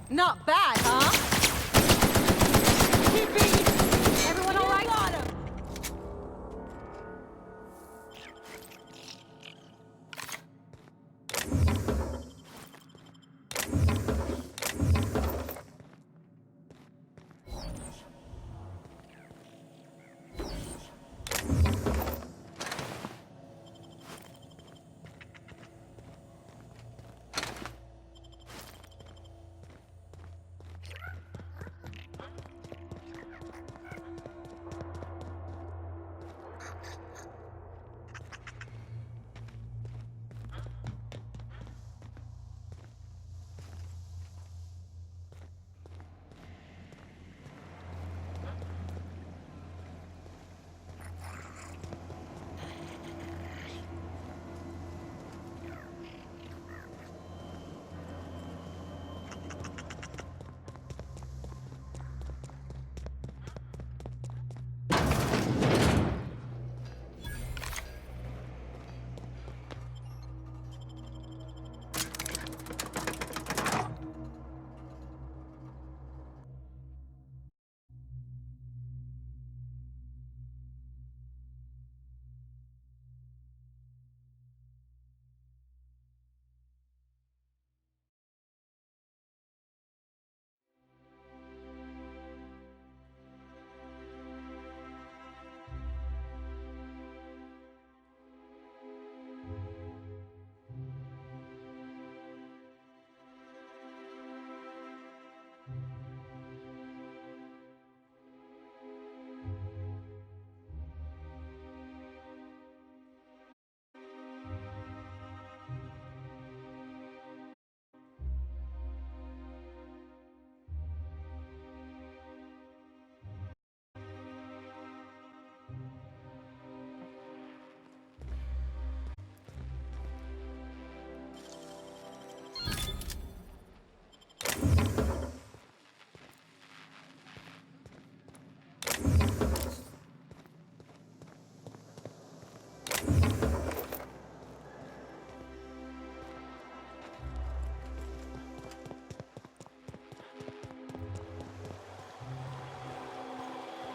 Not bad, huh? Keep beating. Everyone all right? Got him.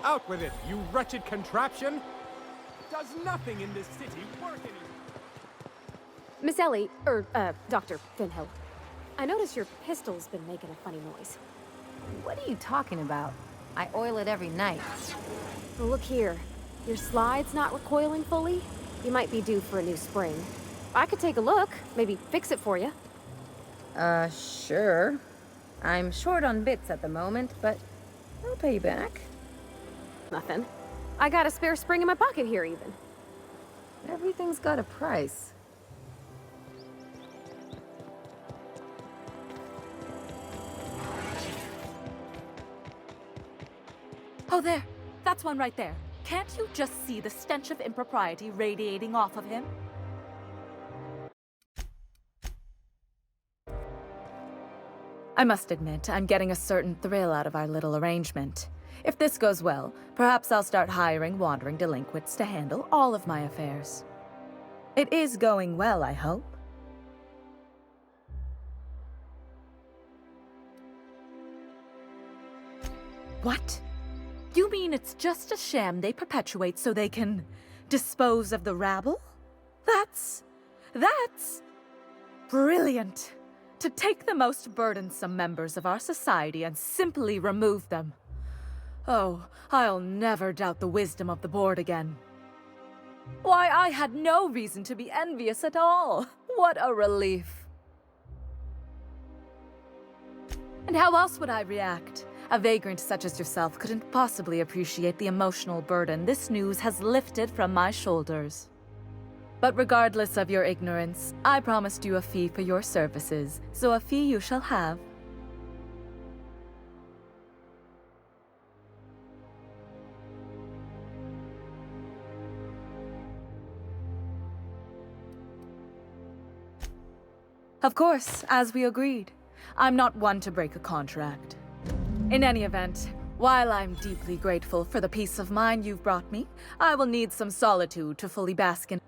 Out with it, you wretched contraption! Does nothing in this city work anymore? Miss Ellie, Dr. Finhill. I notice your pistol's been making a funny noise. What are you talking about? I oil it every night. Well, look here. Your slide's not recoiling fully. You might be due for a new spring. I could take a look, maybe fix it for you. Sure. I'm short on bits at the moment, but I'll pay you back. Nothing. I got a spare spring in my pocket here, even. Everything's got a price. Oh, there. That's one right there. Can't you just see the stench of impropriety radiating off of him? I must admit, I'm getting a certain thrill out of our little arrangement. If this goes well, perhaps I'll start hiring wandering delinquents to handle all of my affairs. It is going well, I hope. What? You mean it's just a sham they perpetuate so they can dispose of the rabble? That's brilliant. To take the most burdensome members of our society and simply remove them. Oh, I'll never doubt the wisdom of the board again. Why, I had no reason to be envious at all. What a relief. And how else would I react? A vagrant such as yourself couldn't possibly appreciate the emotional burden this news has lifted from my shoulders. But regardless of your ignorance, I promised you a fee for your services, so a fee you shall have. Of course, as we agreed. I'm not one to break a contract. In any event, while I'm deeply grateful for the peace of mind you've brought me, I will need some solitude to fully bask in.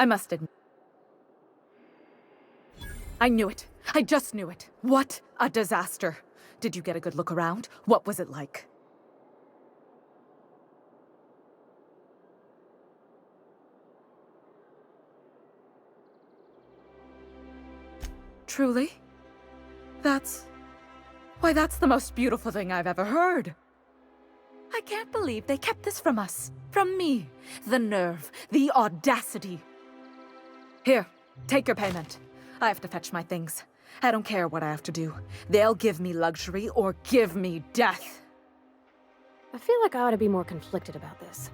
I must admit. I knew it. I just knew it. What a disaster. Did you get a good look around? What was it like? Truly? Why, that's the most beautiful thing I've ever heard. I can't believe they kept this from us. From me. The nerve. The audacity. Here, take your payment. I have to fetch my things. I don't care what I have to do. They'll give me luxury or give me death. I feel like I ought to be more conflicted about this.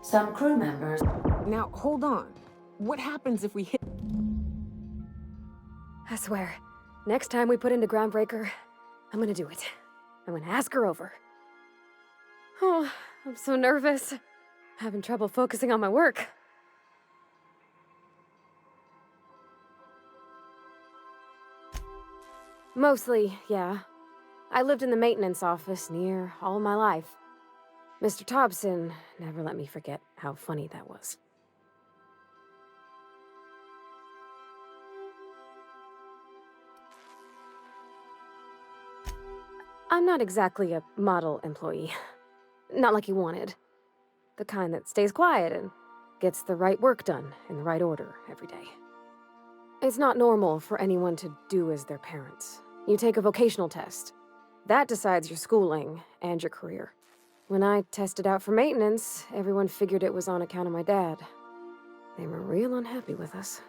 Some crew members... Now, hold on. What happens if we hit... I swear, next time we put into Groundbreaker, I'm gonna do it. I'm gonna ask her over. Oh, I'm so nervous. Having trouble focusing on my work. Mostly, yeah. I lived in the maintenance office near all my life. Mr. Thompson never let me forget how funny that was. I'm not exactly a model employee. Not like you wanted. The kind that stays quiet and gets the right work done in the right order every day. It's not normal for anyone to do as their parents. You take a vocational test. That decides your schooling and your career. When I tested out for maintenance, everyone figured it was on account of my dad. They were real unhappy with us.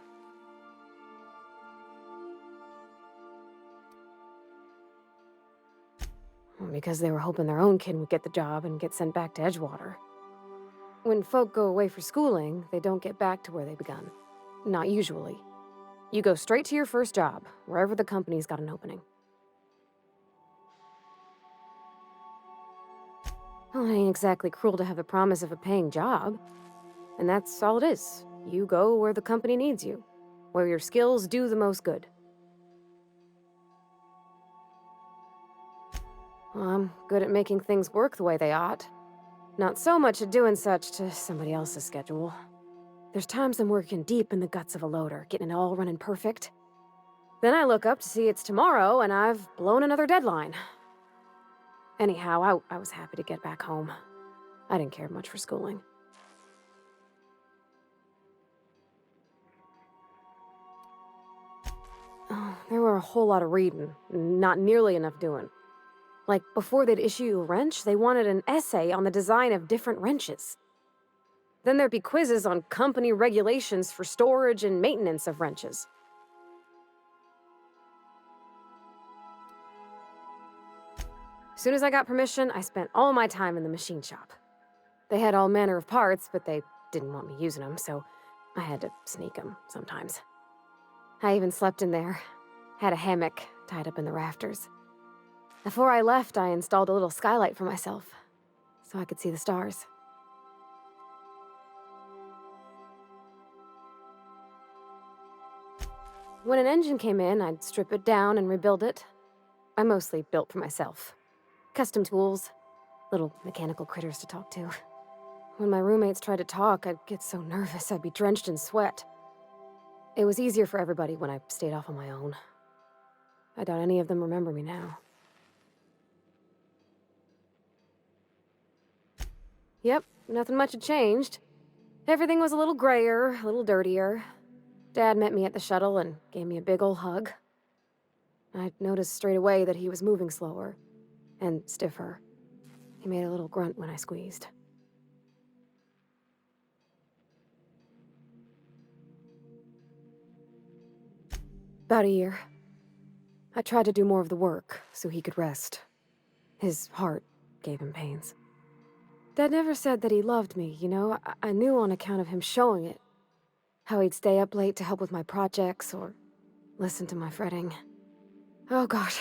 Because they were hoping their own kid would get the job and get sent back to Edgewater. When folk go away for schooling, they don't get back to where they begun. Not usually. You go straight to your first job, wherever the company's got an opening. Well, it ain't exactly cruel to have the promise of a paying job. And that's all it is. You go where the company needs you, where your skills do the most good. Well, I'm good at making things work the way they ought. Not so much at doing such to somebody else's schedule. There's times I'm working deep in the guts of a loader, getting it all running perfect. Then I look up to see it's tomorrow, and I've blown another deadline. Anyhow, I was happy to get back home. I didn't care much for schooling. Oh, there were a whole lot of reading, not nearly enough doing. Like, before they'd issue you a wrench, they wanted an essay on the design of different wrenches. Then there'd be quizzes on company regulations for storage and maintenance of wrenches. As soon as I got permission, I spent all my time in the machine shop. They had all manner of parts, but they didn't want me using them, so I had to sneak them sometimes. I even slept in there. Had a hammock tied up in the rafters. Before I left, I installed a little skylight for myself, so I could see the stars. When an engine came in, I'd strip it down and rebuild it. I mostly built for myself. Custom tools, little mechanical critters to talk to. When my roommates tried to talk, I'd get so nervous I'd be drenched in sweat. It was easier for everybody when I stayed off on my own. I doubt any of them remember me now. Yep, nothing much had changed. Everything was a little grayer, a little dirtier. Dad met me at the shuttle and gave me a big ol' hug. I noticed straight away that he was moving slower and stiffer. He made a little grunt when I squeezed. About a year. I tried to do more of the work so he could rest. His heart gave him pains. Dad never said that he loved me, you know? I knew on account of him showing it. How he'd stay up late to help with my projects or listen to my fretting. Oh gosh,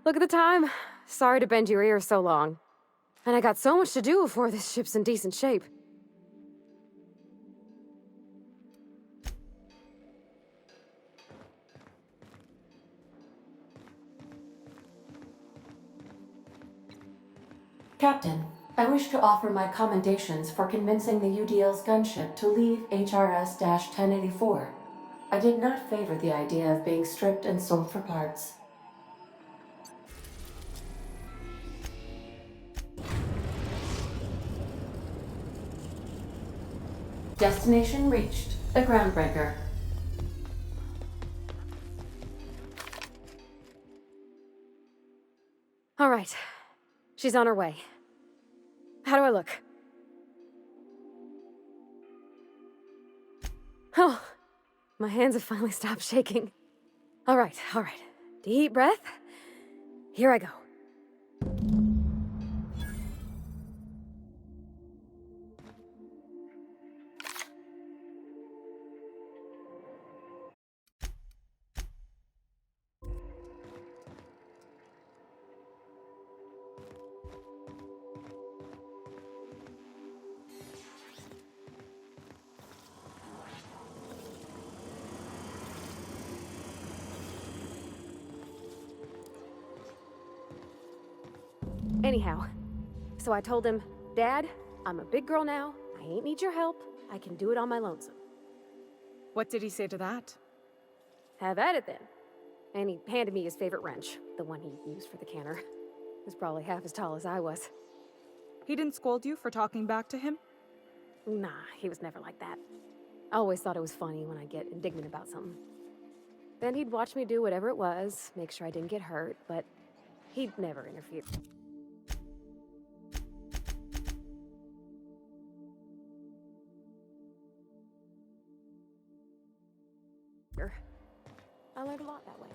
look at the time. Sorry to bend your ears so long. And I got so much to do before this ship's in decent shape. Captain, I wish to offer my commendations for convincing the UDL's gunship to leave HRS-1084. I did not favor the idea of being stripped and sold for parts. Destination reached. The Groundbreaker. All right. She's on her way. How do I look? Oh, my hands have finally stopped shaking. All right. Deep breath. Here I go. Anyhow, so I told him, Dad, I'm a big girl now. I ain't need your help. I can do it on my lonesome. What did he say to that? Have at it then. And he handed me his favorite wrench, the one he used for the canner. He was probably half as tall as I was. He didn't scold you for talking back to him? Nah, he was never like that. I always thought it was funny when I get indignant about something. Then he'd watch me do whatever it was, make sure I didn't get hurt, but he'd never interfere. I learned a lot that way.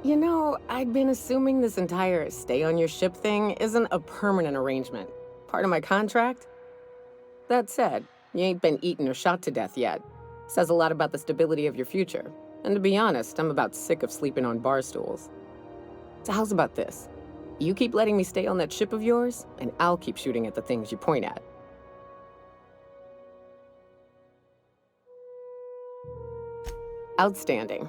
You know, I'd been assuming this entire stay on your ship thing isn't a permanent arrangement. Part of my contract? That said, you ain't been eaten or shot to death yet. Says a lot about the stability of your future. And to be honest, I'm about sick of sleeping on bar stools. So how's about this? You keep letting me stay on that ship of yours, and I'll keep shooting at the things you point at. Outstanding.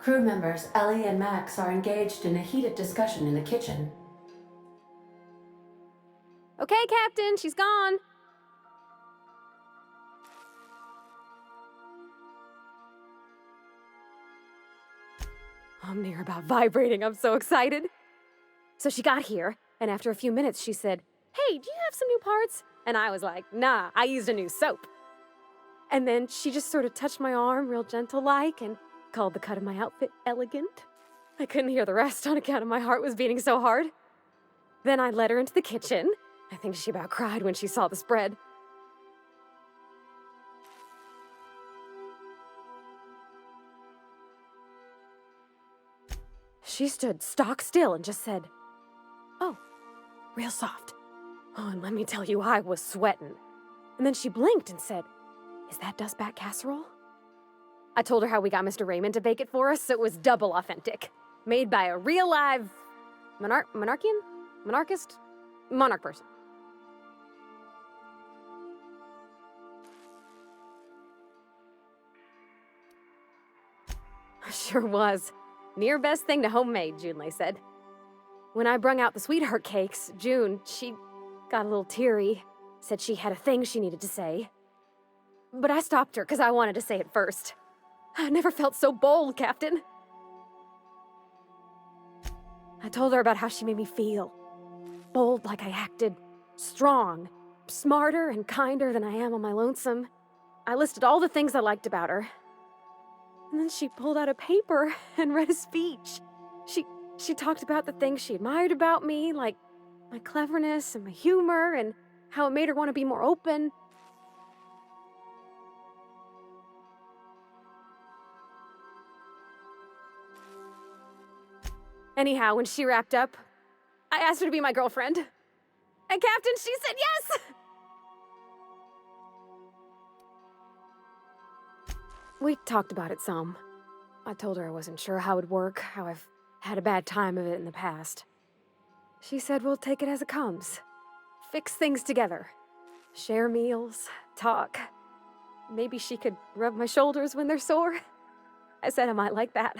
Crew members Ellie and Max are engaged in a heated discussion in the kitchen. Okay, Captain, she's gone. I'm near about vibrating. I'm so excited. So she got here, and after a few minutes, she said, "Hey, do you have some new parts?" And I was like, "Nah, I used a new soap." And then she just sort of touched my arm real gentle-like and called the cut of my outfit elegant. I couldn't hear the rest on account of my heart was beating so hard. Then I led her into the kitchen. I think she about cried when she saw the spread. She stood stock still and just said, "Oh, real soft." Oh, and let me tell you, I was sweating. And then she blinked and said, "Is that dustback casserole?" I told her how we got Mr. Raymond to bake it for us, so it was double authentic. Made by a real live monarch person. Sure was. Near best thing to homemade, Junlei said. When I brung out the sweetheart cakes, June, she got a little teary, said she had a thing she needed to say. But I stopped her because I wanted to say it first. I never felt so bold, Captain. I told her about how she made me feel. Bold like I acted, strong, smarter and kinder than I am on my lonesome. I listed all the things I liked about her. And then she pulled out a paper and read a speech. She talked about the things she admired about me, like my cleverness and my humor, and how it made her want to be more open. Anyhow, when she wrapped up, I asked her to be my girlfriend. And Captain, she said yes! We talked about it some. I told her I wasn't sure how it'd work, how I've had a bad time of it in the past. She said we'll take it as it comes. Fix things together. Share meals, talk. Maybe she could rub my shoulders when they're sore. I said I might like that.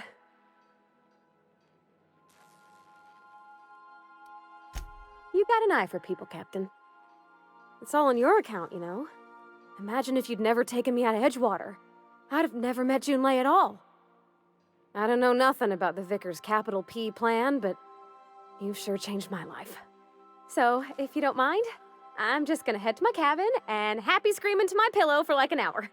You got an eye for people, Captain. It's all on your account, you know. Imagine if you'd never taken me out of Edgewater. I'd have never met Junlei at all. I don't know nothing about the Vickers capital P plan, but you've sure changed my life. So, if you don't mind, I'm just gonna head to my cabin and happy scream into my pillow for like an hour.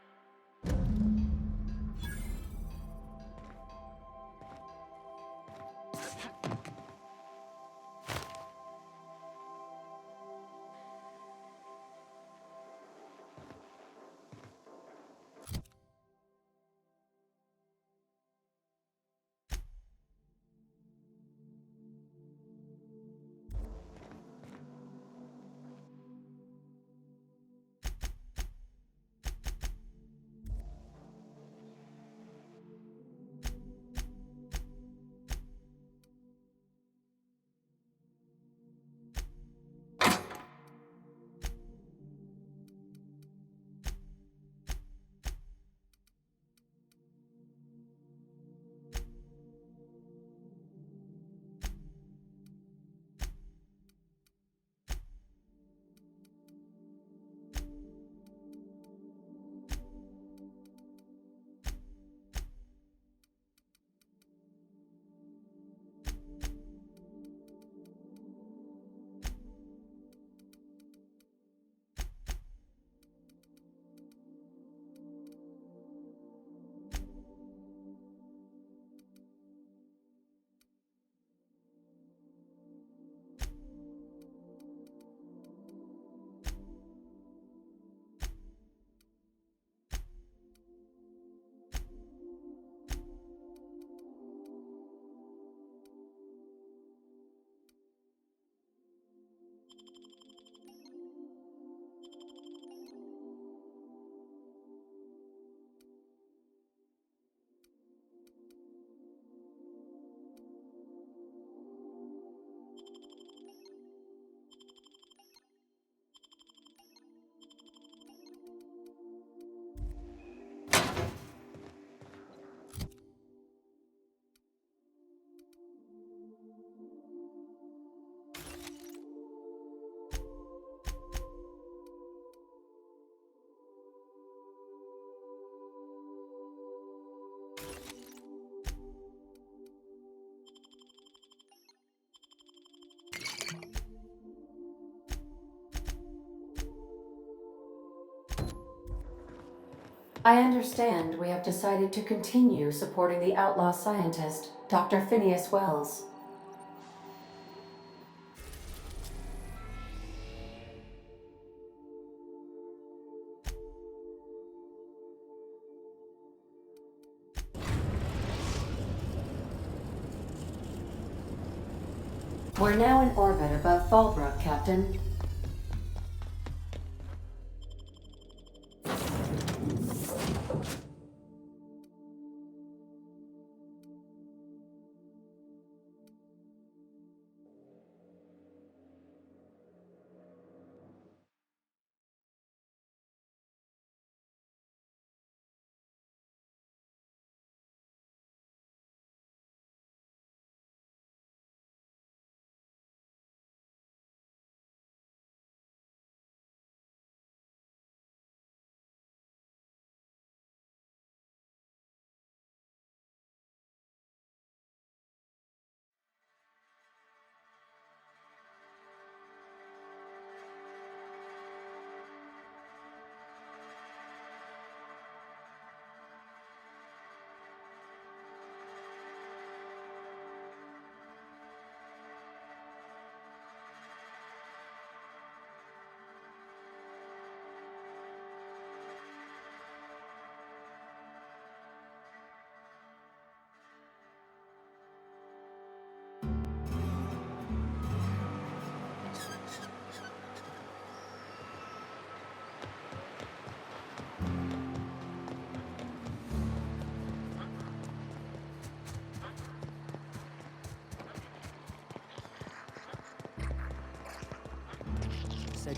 I understand we have decided to continue supporting the outlaw scientist, Dr. Phineas Wells. We're now in orbit above Fallbrook, Captain.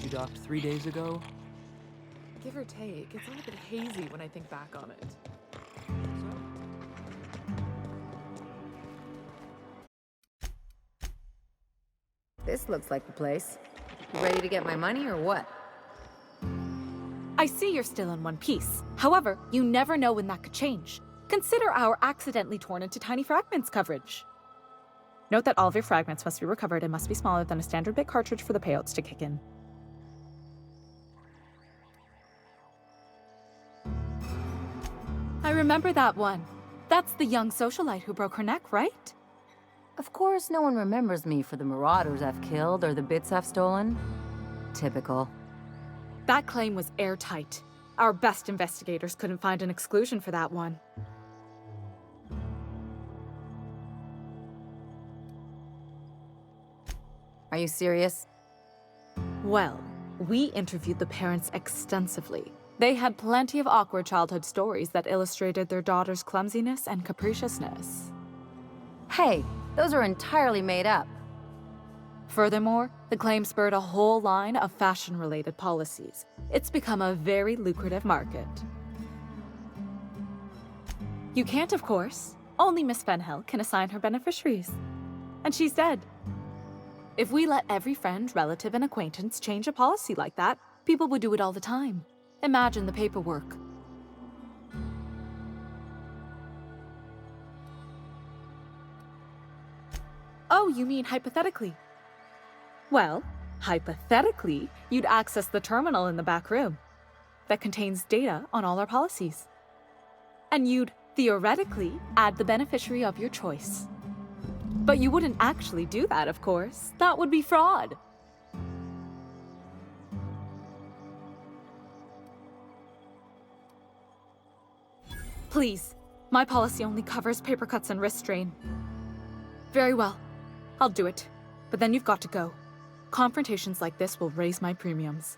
you docked 3 days ago? Give or take, it's all a bit hazy when I think back on it. This looks like the place. You ready to get my money or what? I see you're still in one piece. However, you never know when that could change. Consider our accidentally torn into tiny fragments coverage. Note that all of your fragments must be recovered and must be smaller than a standard bit cartridge for the payouts to kick in. I remember that one. That's the young socialite who broke her neck, right? Of course, no one remembers me for the marauders I've killed or the bits I've stolen. Typical. That claim was airtight. Our best investigators couldn't find an exclusion for that one. Are you serious? Well, we interviewed the parents extensively. They had plenty of awkward childhood stories that illustrated their daughter's clumsiness and capriciousness. Hey, those are entirely made up. Furthermore, the claim spurred a whole line of fashion-related policies. It's become a very lucrative market. You can't, of course. Only Miss Fenhill can assign her beneficiaries. And she's dead. If we let every friend, relative, and acquaintance change a policy like that, people would do it all the time. Imagine the paperwork. Oh, you mean hypothetically? Well, hypothetically, you'd access the terminal in the back room that contains data on all our policies. And you'd, theoretically, add the beneficiary of your choice. But you wouldn't actually do that, of course. That would be fraud. Please, my policy only covers paper cuts and wrist strain. Very well, I'll do it. But then you've got to go. Confrontations like this will raise my premiums.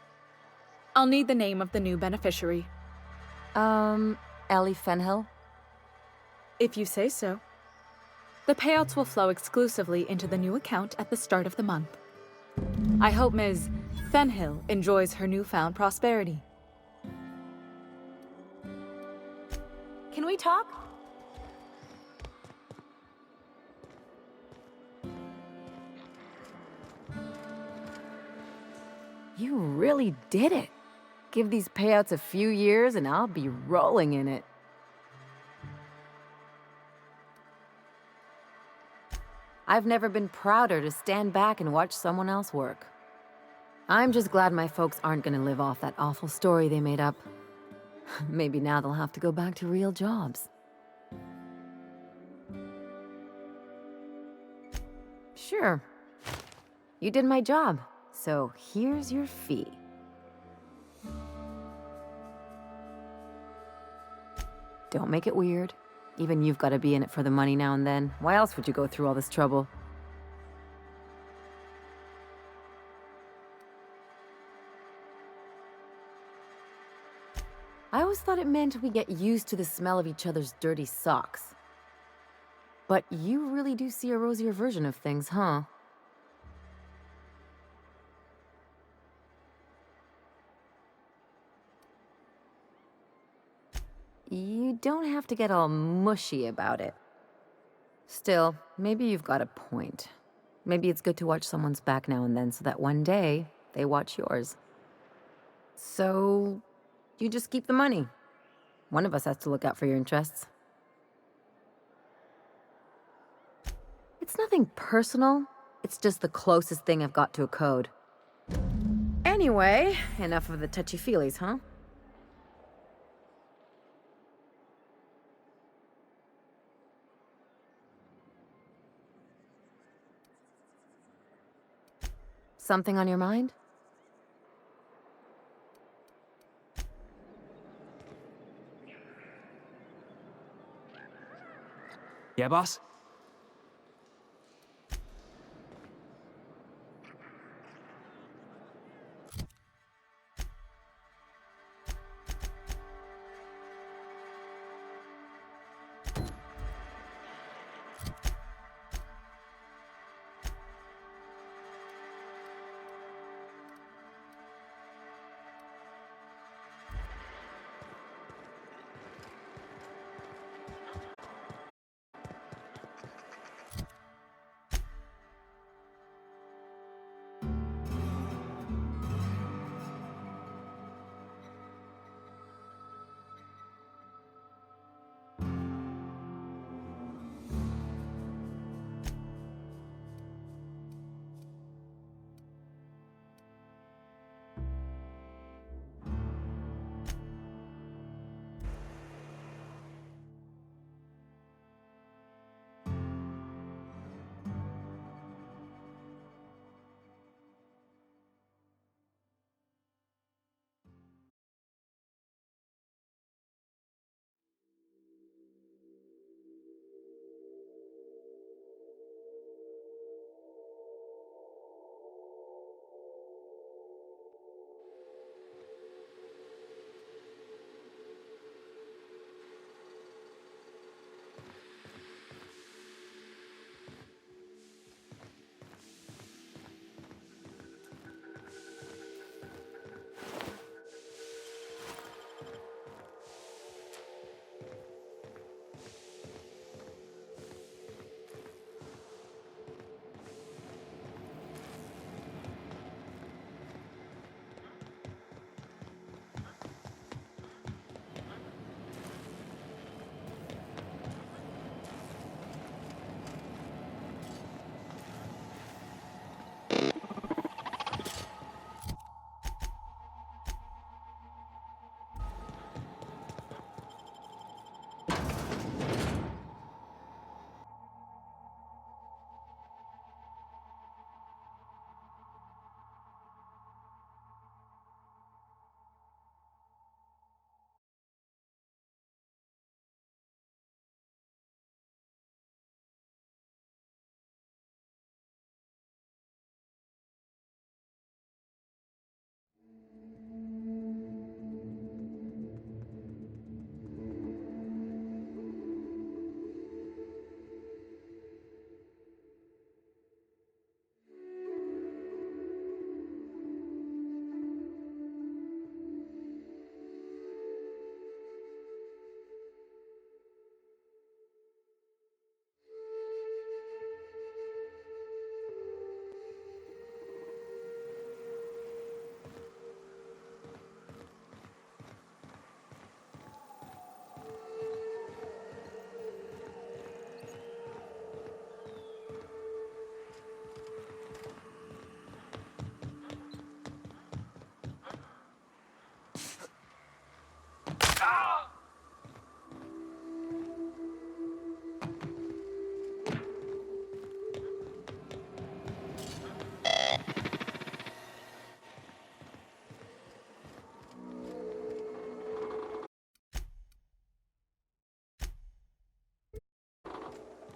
I'll need the name of the new beneficiary. Ellie Fenhill? If you say so. The payouts will flow exclusively into the new account at the start of the month. I hope Ms. Fenhill enjoys her newfound prosperity. Can we talk? You really did it. Give these payouts a few years and I'll be rolling in it. I've never been prouder to stand back and watch someone else work. I'm just glad my folks aren't gonna live off that awful story they made up. Maybe now they'll have to go back to real jobs. Sure. You did my job, so here's your fee. Don't make it weird. Even you've got to be in it for the money now and then. Why else would you go through all this trouble? I always thought it meant we get used to the smell of each other's dirty socks. But you really do see a rosier version of things, huh? You don't have to get all mushy about it. Still, maybe you've got a point. Maybe it's good to watch someone's back now and then so that one day they watch yours. So, you just keep the money. One of us has to look out for your interests. It's nothing personal. It's just the closest thing I've got to a code. Anyway, enough of the touchy-feelies, huh? Something on your mind? Yeah, boss?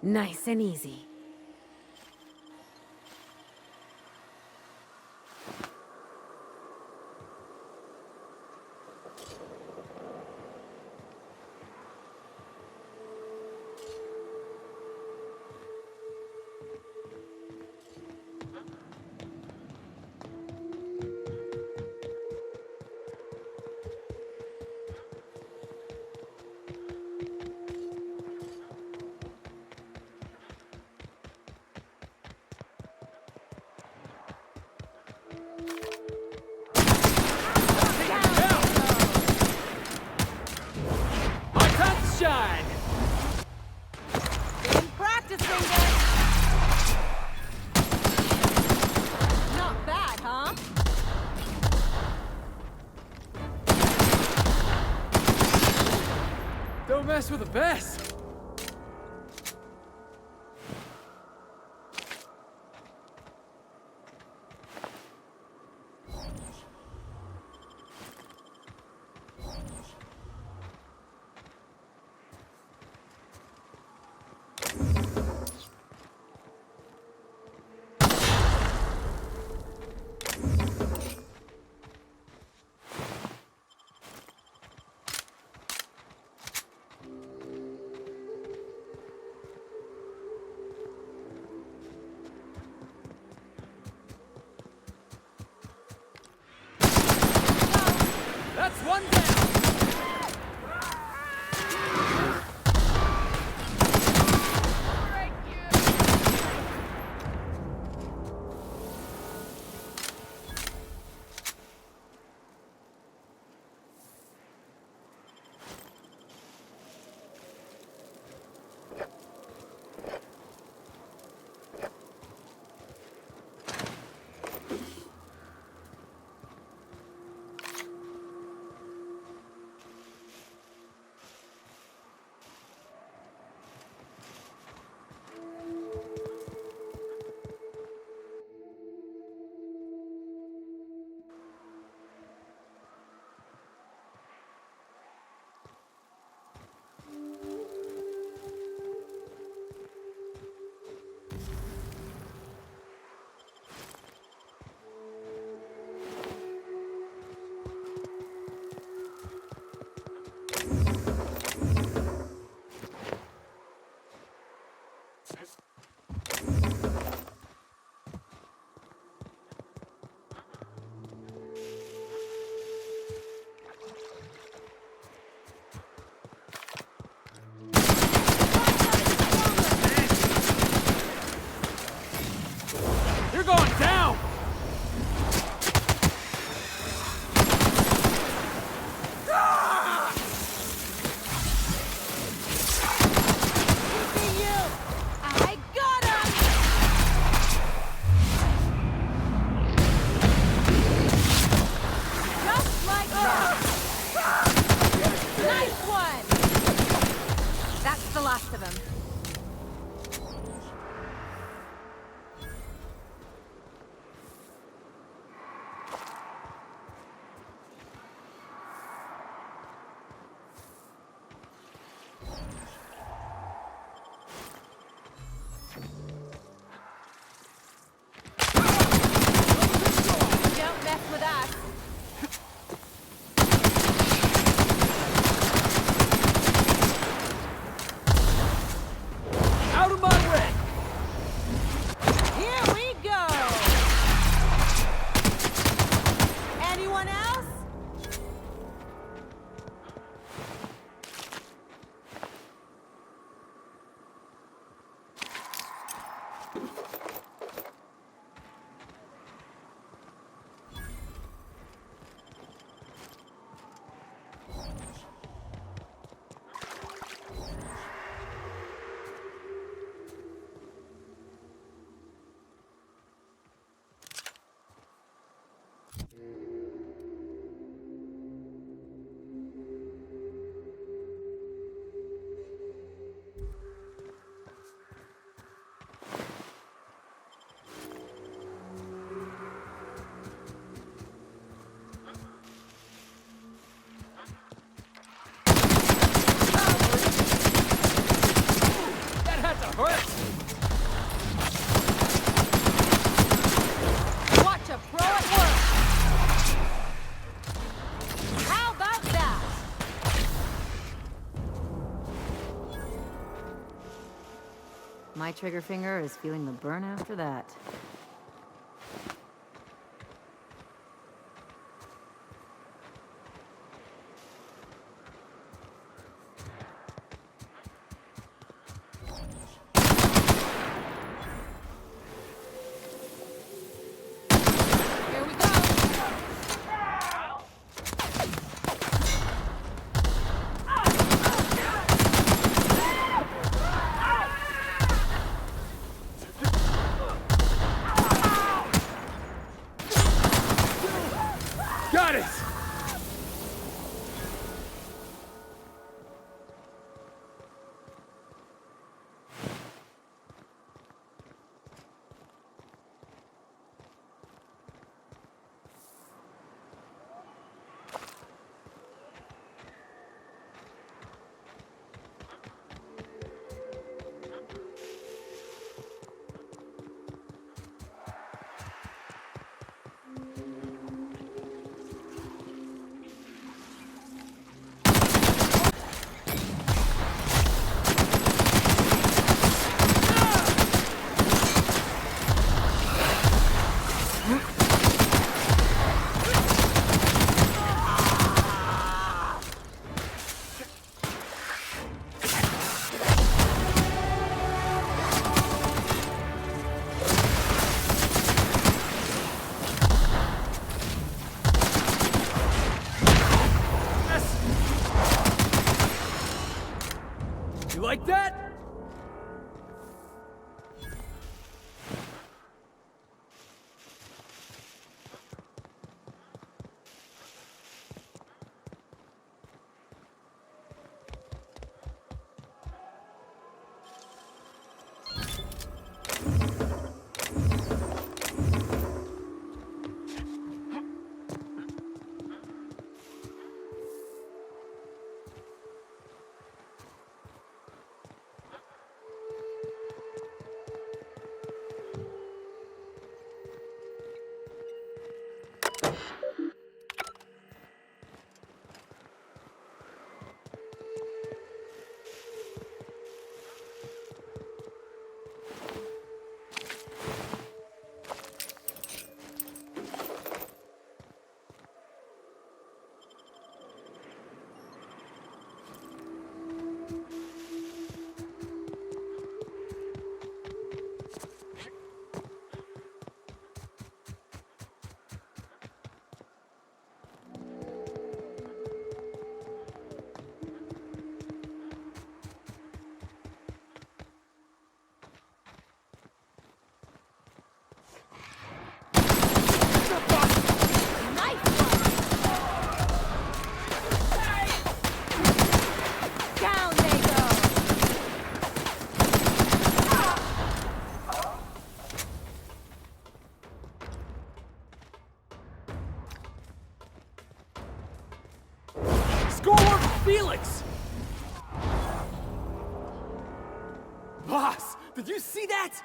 Nice and easy. Shine! Been practicing it! Not bad, huh? Don't mess with the best! That's one down! You're going down! I got him! Just like that! Nice one! That's the last of them. Don't mess with us. Out of my way! Here we go! Anyone else? My trigger finger is feeling the burn after that. Got it! You like that? Score one for Felix! Boss, did you see that?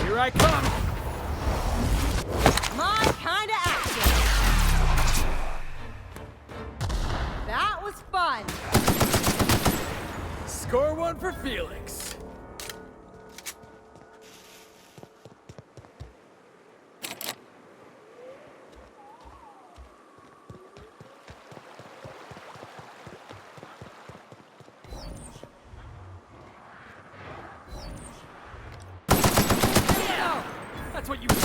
Here I come! My kind of action. That was fun. Score one for Felix. That's what you did.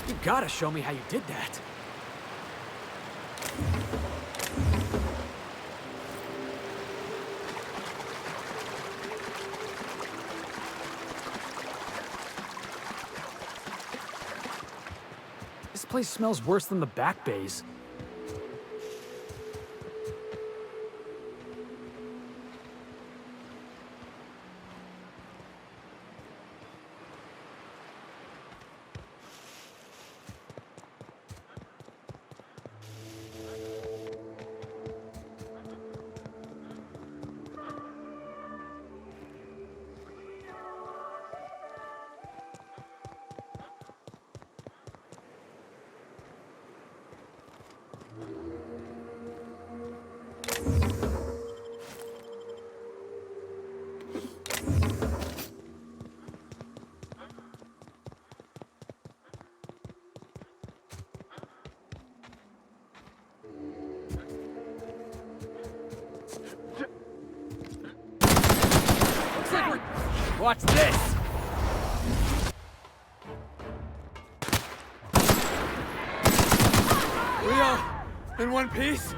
You gotta show me how you did that. place smells worse than the back bays. Watch this! We all in one piece?